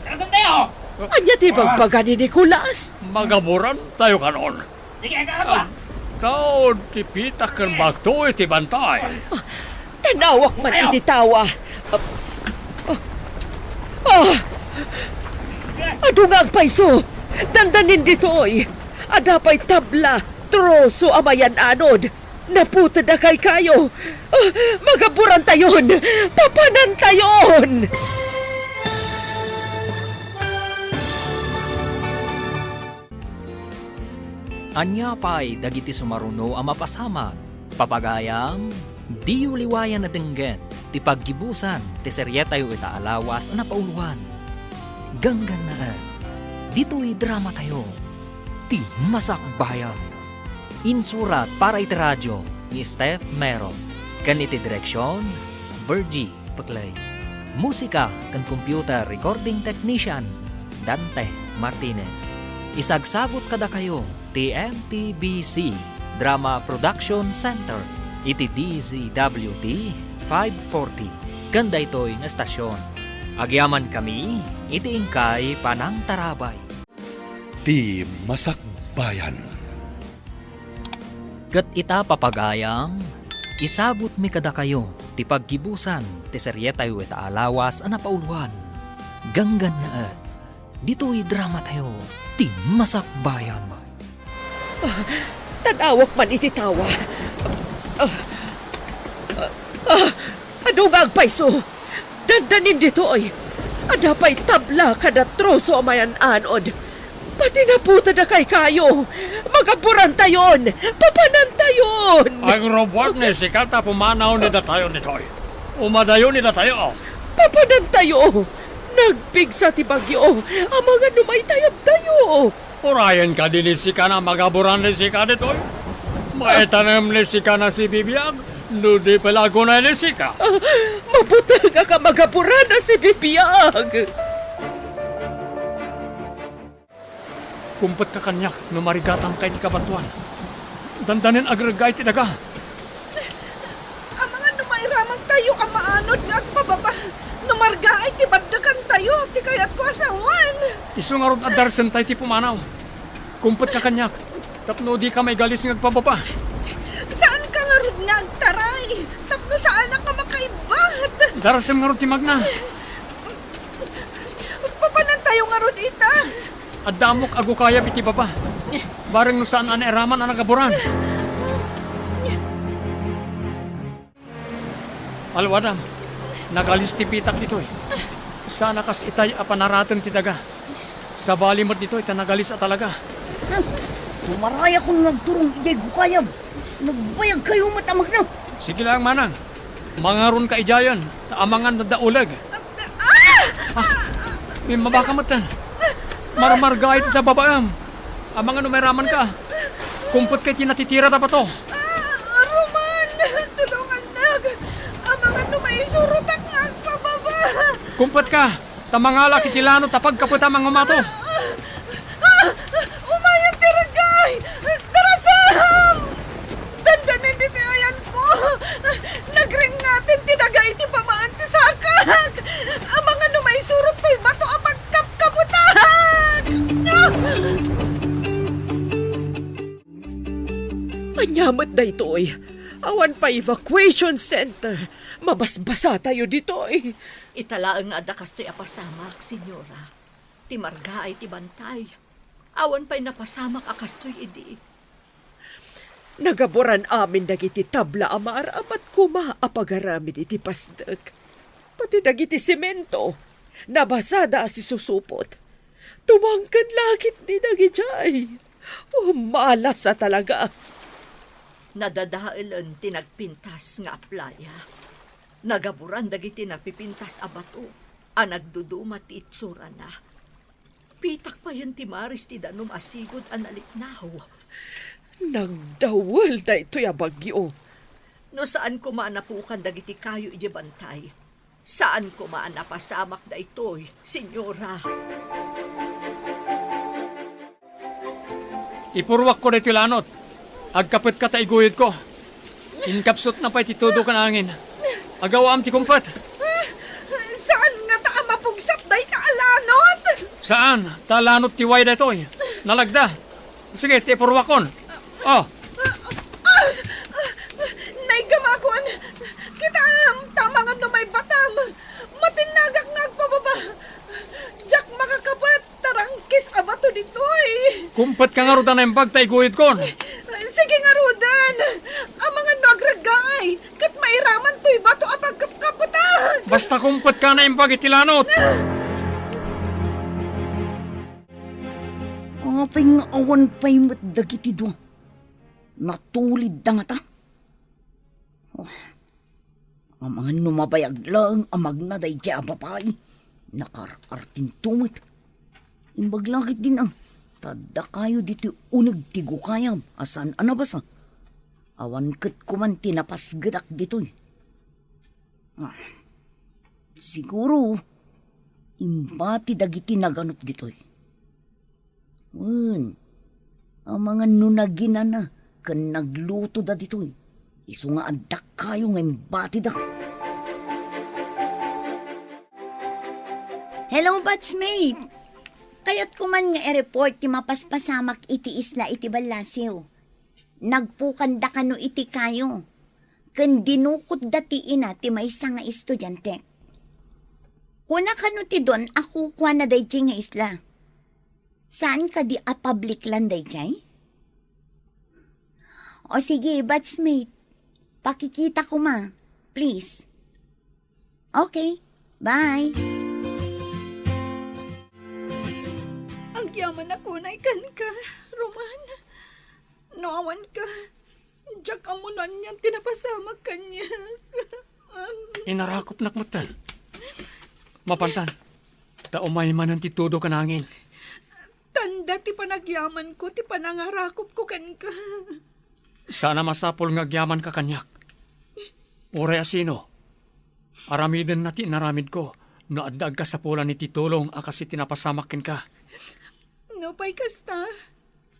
Darasan tayo. Anya ti bagbaga ni Nicolas. Magaburan tayo kanon. Sige ka ba? Tao ti pita kan bagto iti bantay. Tanawak man iti tawa. Ado nga agpayso. Dandanin ditoy. Adapay tabla. Troso amayan anod. Naputa na kay kayo. Magaburan tayon. Papanan tayon. Anya pa'y dagiti sumaruno ang mapasamag. Papagayam, di uliwayan na denggen, ti paggibusan, ti seryetayo ita alawas ang napauluan. Ganggan na dito'y drama tayo, ti masakbayan. Insurat para iti radyo ni Steph Meron. Kan iti direksyon, Virgie Paclay. Musika kan computer recording technician, Dante Martinez. Isagsagot kada kayo, TMPBC Drama Production Center, iti DZWT 540. Ganda ito'y nga estasyon. Agyaman kami, iti ingkay Panang Tarabay. Ti Masakbayan. Kat ita papagayam, isabot mi kada kayo, ti paggibusan, ti seryetayo ita alawas ang napauluan. Ganggan na dito'y drama tayo, ti Masakbayan. Tanawak man iti tawa. Ano nga agpayso? Dandanin ditoy. Adapay tabla kada troso amayan anod. Pati na puta na kay kayo. Magaburan tayon. Papanan tayon. Ang robot ni Sikata pumanaw ni tayo nitoy. Umadayo ni tayo. Papanan tayo. Nagpigsa ti bagyo. Ang mga numaytayab tayo. Urayan ka din ni Sika na magaburan ni Sika nitoy. Maitanam ni Sika na si Bibiyag. Nudi palago na ni Sika. Mabuti nga ka magaburan na si Bibiyag. Kumpet ka kanyak no marigatang kay ni kabatuan. Dandanin agragay ti daga. Ang mga numairamang tayo ang maanod nga agpababa. Numarga Isu nga rod adarsen tayo ti pumanaw. Kumpet ka kanyak. Tapno di ka may galis ngagpababa. Saan ka nga rod nagtaray? Tapno saan ka makaibat? Darasem nga rod ti magna. Papanan tayo nga rod ita. Adamok ago kaya biti baba. Bareng no saan ana eraman ang nagaburan. Alwadam, nagalis ti pitak dito eh. Sana kas itay apanaratan ti daga. Sa balimot dito ita nagalis at talaga. Tumaraya kong nagturong ijay gukayam. Nagbayag kayo matamag na. Sige lang manang. Mangaron ka ijayan. Taamangan na daulag. May mabakamatan. Marmar gayet sa babaam. Amangan numeraman ka. Kumput kay tinatitira dapat to. Roman, tulungan nag. Amangan no may surutak nga ang pababa. Kumput ka. Tamangala kitilano tapag kaputa mga umato. Umayan tiragay! Tarasam! Dandanin dito ayan ko! Nagring natin tinagay ti pamaan ti sakak! Ang mga numay surot to'y bato ang pagkapkabutan! Anyamat da ito'y. Awan pa evacuation center. Mabasbasa tayo dito'y. Italaang nga da kasto'y apasamak, senyora. Ti marga ay ti bantay. Awan pa'y napasamak akastoy idi. Nagaboran amin dagiti tabla amar amat kuma apagaramin iti pasdag. Pati dagiti semento. Nabasada si susupot. Tumangkan lakit ni dagijay. Malas sa talaga. Nadadailan tinagpintas nga playa. Nagaburan dagiti napipintas abato. Anagduduma ti itsura na. Pitak pa yun ti Maris ti danum asigod analiknaw. Nagdawal da ito'y abagyo. No saan ko maanapukan dagiti kayo iji bantay? Saan ko maanapasamak da ito'y, senyora? Ipurwak ko dito lanot. Agkapit ka taiguyod ko. Inkapsot na pa'y titudo ka na angin. Agawam ti kumpet. Saan nga ta mapugsat day taalanot? Saan? Talanot ti way detoy. Nalagda. Sige, ti ipurwakon. Oh, Naigamakon! Kita tamangan no may batam! Matinagak nga agpababa! Jack makakapat! Tarangkis abato ditoy! kumpet ka nga rodan na yung bagtaiguyod kon. Sige nga Rudan! Ang mga nagragay! Kat mairaman to'y bato apagkapkaputan! Basta kumpet ka na yung bagitilanot. Apay nga awan pa'y matdagiti doon. Natulid da nga ta. Oh, ang mga numabayag lang amag na day kaya papay. Nakarartin tumit. Imbaglakit din ang tada kayo dito unag tigo kayam. Asan anabasa? Awan kat kuman tinapasgadak dito'y. Siguro, imbati dagiti naganap dito'y. Ang mga nunagina na kan nagluto da dito'y. Iso nga adak kayo nga imbati da. Hello, batchmate! Kayat kuman nga i-report ti mapaspasamak iti isla iti Balasiw. Nagpukanda kano iti kayo. Kan dinukot dati ina ti maysa nga estudyante. Kuna kano ti don ako kwa na dayjay nga isla. Saan ka di a public land dayjay? O sige, batchmate. Pakikita ko ma. Please. Okay. Bye. Ang yaman ako na ikan ka, Roman. Noawan ka. Jack amunan niya, tinapasama ka niya. Inarakop nakmutan. Mapantan. Taumay man ang titudo ka nangin. Tanda ti panagyaman ko, ti panangarakop ko kan ka. Sana masapol nga agyaman ka kanyak. Ure asino. Aramiden na ti naramid ko. No addag ka sa pula ni titulong akasi tinapasamakin ka. No pay kasta.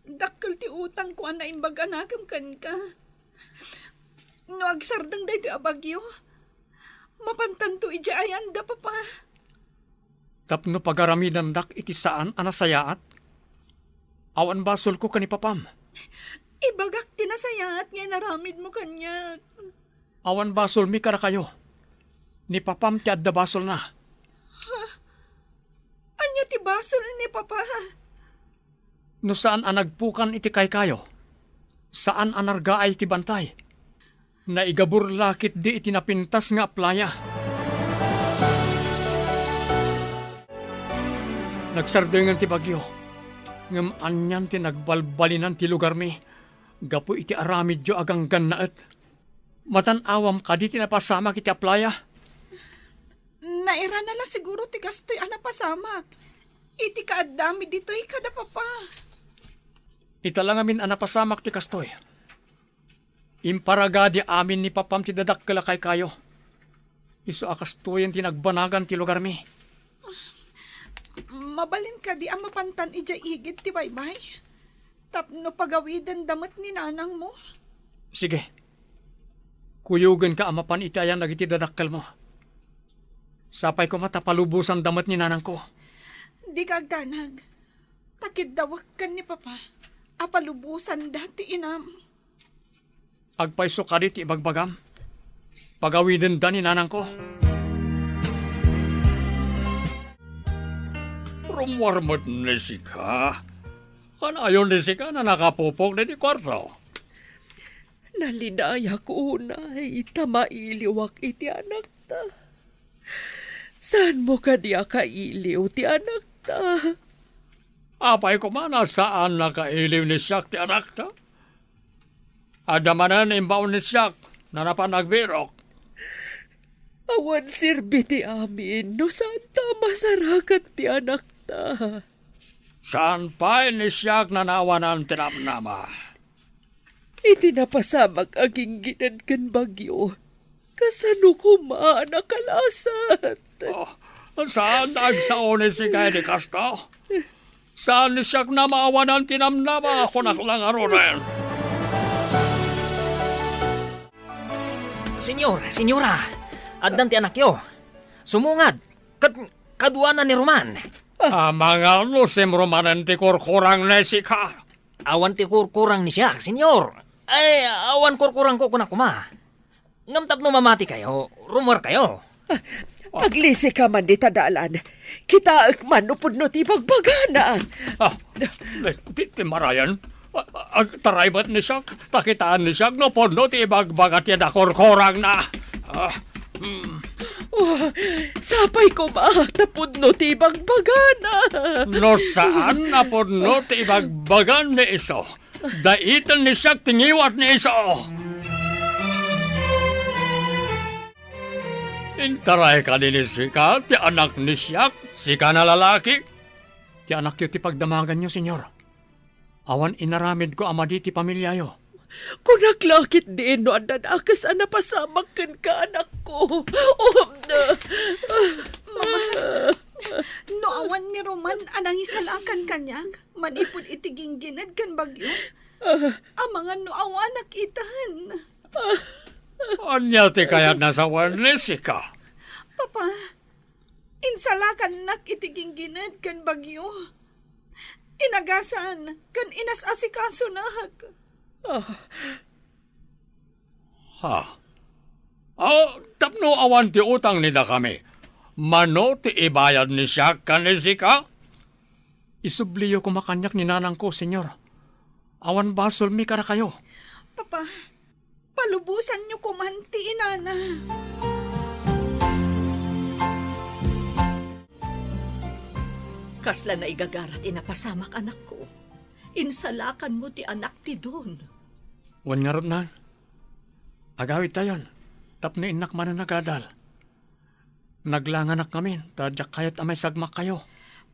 Dakkel ti utang ko na imbag anakam kan ka. No agsardang day ti abagyo. Mapantan to ija ayan da papa. Tapno pagaramidan dak iti saan anasayaat. Awan basol ko kanipapam. Ibagak tinasayaat nga naramid mo kanya. Awan basol mi kada kayo. Ni papam ti adda basol na. Anya ti basol ni Papa? No saan anagpukan iti kay kayo? Saan anarga ay ti bantay? Naigabur lakit di iti napintas nga playa. Nagsardengan ti bagyo. Ngam anyan ti nagbalbalinan ti lugar mi. Gapo iti aramid jo agang gannaet. Matanawam kadi ti napasamak iti playa. Naira na lang siguro ti kastoy ana pasamak. Iti kaadami dito'y kada Papa. Ita lang amin anapasamak ti kastoy. Imparagadi amin ni papam ti dadakkel kay kayo. Isu akastoyan ti nagbanagan ti lugar mi. Mabalin ka di ang mapantan ija igid ti baybay. Tapno pagawidan damat ni nanang mo. Sige. Kuyugan ka amapan iti ayan nagiti dadakkel mo. Sapay ko matapalubusan damat ni nanang ko. Di kagdanag. Takid dawak kan ni Papa. Apalubusan dati inam. Agpaiso ka ti ibagbagam. Pagawidin da ni nanang ko. Rumwarmat ni sika. Kanayon ni sika na nakapupok na di kwarto. Nalinaya ko unay, tamailiwak iti anak ta. Saan mo ka diya kailiw ti anak ta? Apay ko man saan nakailiw ni siyak ti anak ta? Adamanan imbaw ni siyak na napanagbirok. Awan sirbi ti amin, no saan ta masarakat ti anak ta? Saan pa ni siyak na nawanan tinamnama? Iti napasamag aging ginadkan bagyo. Kasano ko nakalasan? Oh, saan nagsao ni si Kay di Kasto? Saan ni siyak na maawanan tinamnama ako naklang arunan? Senyora, addan ti anak yo. Sumungad, kaduanan ni Roman. Mga lusim Romanan ti kurkurang na si Ka. Awan ti kurkurang ni siya, senyor. Ay, awan kurkurang ko kuna kuma. Ngam tapno mamati kayo, rumor kayo. Aglisi ka man di tadalan. Kita man upod no ti bagbagana. Ti marayan. Taray ba't ni siyak? Takitaan ni siyak no pondo ti ibagbagat yan kurkurang na. Sapay ko tapod no ti bagbagana. No saan na pondo ti ibagbagan ni iso? Daitan ni siyak tingiwat ni iso. Intaray ka din ni Sika, ti anak ni siyak, Sika na lalaki. Ti anak yo ti pagdamagan nyo, senyor. Awan inaramid ko amadi ti pamilya yo. Kung naklakit din no andan akas anapasamak kan ka anak ko. No awan ni Roman anang isalakan kanyag. Manipod itiging ginad kan bagyo. Amangan no awan nakitan. Anya ti kayat nasawan ni Sika. Papa, insalakan nak itiging ginad kan bagyo. Inagasan kan inas asikaso nak. Tapno awan ti utang nila kami. Mano ti ibayad ni siya ka ni Sika? Isubliyo ko makanyak ni nanang ko, senyor. Awan basol mi kara kayo. Papa, palubusan niyo kumanti inana. Kasla na igagarat inapasamak anak ko. Insalakan mo ti anak ti Don. Wan nga ron na. Agawid tayon. Tapno inak man na nagadal. Naglanganak kami. Tadyak kayat amay sagmak kayo.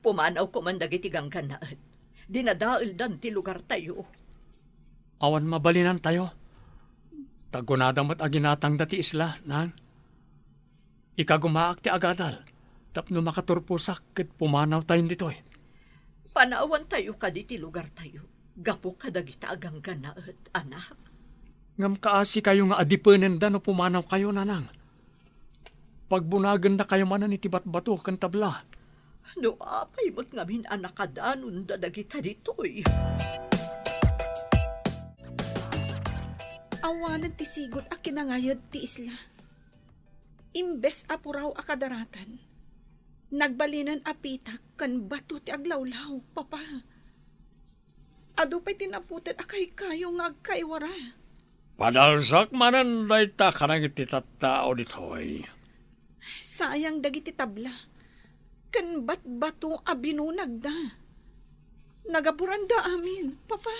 Pumanaw ko man dagiti gangkanaat. Dinadail dan ti lugar tayo. Awan mabalinan tayo. Tagunadamat aginatang dati isla, nang. Ikagumaak ti agadal. Tapno makaturpusak ket pumanaw tayo dito eh. Panawan tayo ka di ti lugar tayo. Gapo ka dagita agang ganaat, anak. Ngam kaasi kayo nga adipenen da no pumanaw kayo, nanang. Pagbunagan na kayo manan iti bat-bato kan tabla. No apay mo't ngamin anak kadanon dadagita ditoy. Awanan ti sigod a kinangayad ti isla. Imbes apuraw a kadaratan. Nagbalinan apitak kan bato ti aglawlaw, papa. Ado pa'y tinaputin akay kayo nga agkaywara. Padalsak manan day ta kanang iti tattao ditoy. Sayang dagiti tabla. Kan bato a binunag da. Nagapuran da amin, papa.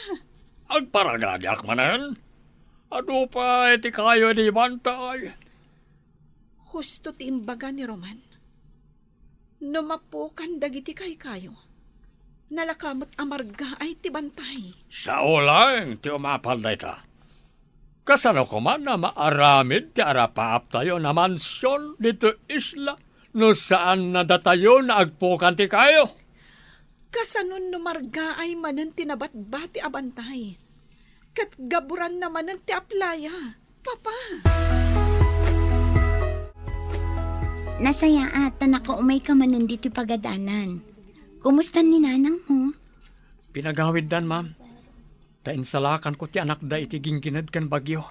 Agparagagyak manan. Ado pa iti kayo di bantay. Husto ti imbaga ni Roman. Numapukan dagiti kay kayo. Nalakamot amarga ay ti bantay. Sa ulang ti umapal day ta. Kasano ko man na maaramid ti arapaap tayo na mansyon dito isla no saan nadatayo na agpukan ti kayo. Kasanon numarga ay manan tinabatbati abantay. Kat gaburan naman ng ti aplaya, papa. Nasaya ata nakaumay ka manan dito pagadanan. Kumusta ni nanang mo? Pinagawid dan, ma'am. Tainsalakan ko ti anak da iti gingginad kan bagyo.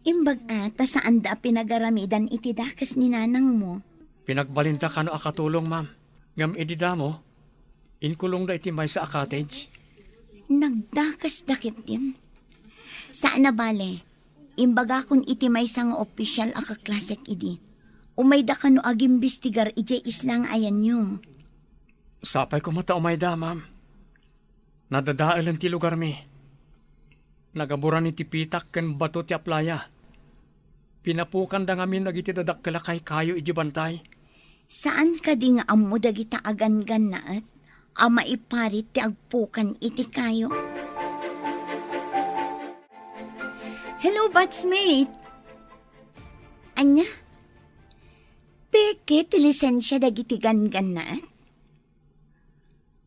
Imbag ata saan da pinagaramidan iti dakas ni nanang mo? Pinagbalinta kano akatulong, ma'am. Ngam idida mo, inkulong da iti may sa cottage. Nagdakas dakit din. Saan na bale? Imbaga kun iti may sang opisyal akaklasek idi. Umay da kano agimbistigar ije islang ayan nyo. Sapay ko mata umay da, ma'am. Nadadaalan ti lugar mi. Nagaburan iti pitak ken bato ti aplaya. Pinapukan da ngamin nagiti dadakkelakay kayo iji bantay. Saan ka di nga ammo dagita agan-gan naat? Ama iparit ti agpukan iti kayo. Hello, batchmate. Anya? Peke ti lisensya dagiti gan-gan naat?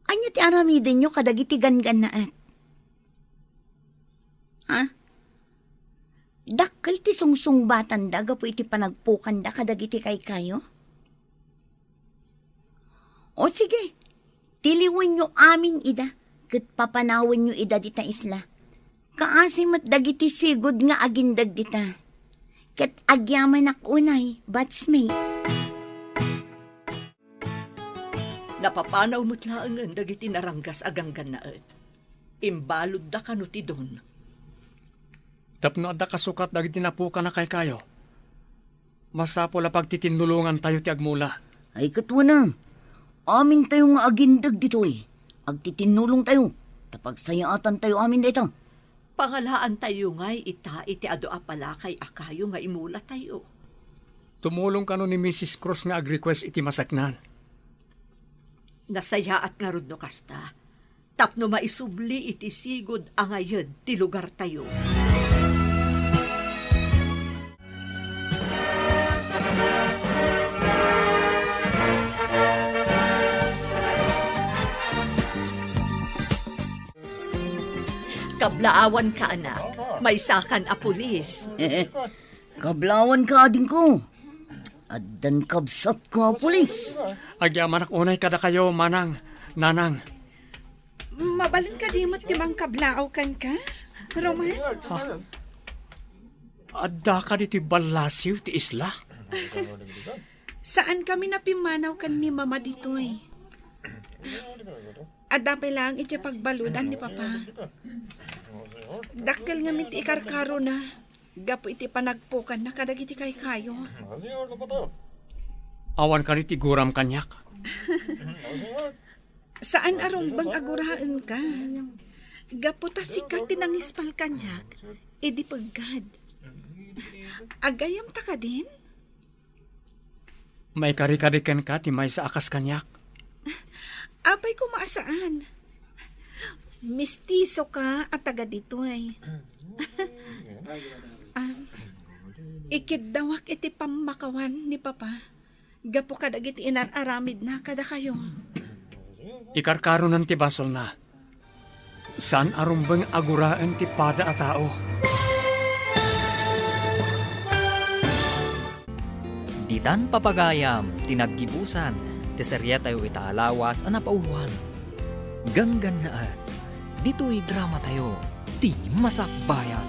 Anya ti aramiden nyo kadagiti gan-gan naat? Ha? Dakkel ti sungsung batan da gapo iti panagpukan da kadagiti kay kayo? O sige, tiliwan nyo amin ida, kat papanawan nyo ida dita isla. Kaasimat dagiti sigod nga agindag dita. Kat agyaman akunay, batchmate. Napapanaw mo't laangan dagiti naranggas aganggan naet. Imbalod da kano ti don. Tapno adda kasukat dagiti napukan na kay kayo. Masapo la pagtitinulungan tayo ti agmula. Ay katwa na. Amin tayo nga agindag dito eh. Agtitinulong tayo. Tapagsayaatan tayo amin dito. Pangalaan tayo nga'y iti ado apalakay akayo nga imula tayo. Tumulong kano ni Mrs. Cruz nga ag-request iti masaknan. Nasaya at nga rod no kasta. Tapno maisubli iti sigod ang ayad ti lugar tayo. Kablaawan ka anak, may sakan a pulis. Kablawan ka ading ko. Addan kabsat ka, pulis. Agyaman ak unay kada kayo, manang, nanang. Mabalin ka di mo't timang kablaaw kan ka, Roman? Adda ka diti balasiw ti isla. Saan kami napimanaw kan ni mama ditoy? Adapay lang iti pagbaludan ni papa. Dakkel nga miti ikarkaro na. Gapo iti panagpukan na kadagiti kay kayo. Awan ka iti guram kanyak. Saan arong bang aguraan ka? Gapo ta sikat tinangispal kanyak. Edi paggad. Agayam ta ka din? May karikariken ka ti may sa akas kanyak. Apay ko maasaan. Mistiso ka at taga dito ay. Ikidawak iti pamakawan ni papa. Gapo kadag iti inararamid na kada kayo. Ikarkaro ng ti basol na. Saan arumbang aguraan ti pada a tao? Ditan papagayam, tinaggibusan, ti serye tayo itaalawas ang napauluan. Ganggan na at dito'y drama tayo, ti masakbayan.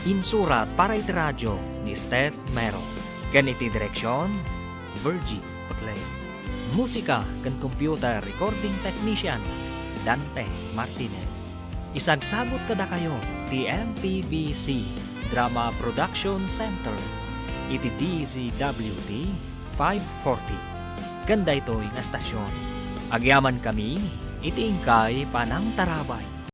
Insurat para iti radyo ni Steph Mero. Ganiti direksyon, Virgie Putley. Musika kan computer recording technician, Dante Martinez. Isagsagot kada kayo, ti MPBC Drama Production Center. Iti DZWT 540. Ganda ito'y nga stasyon. Agyaman kami, iti ingkay panang tarabay.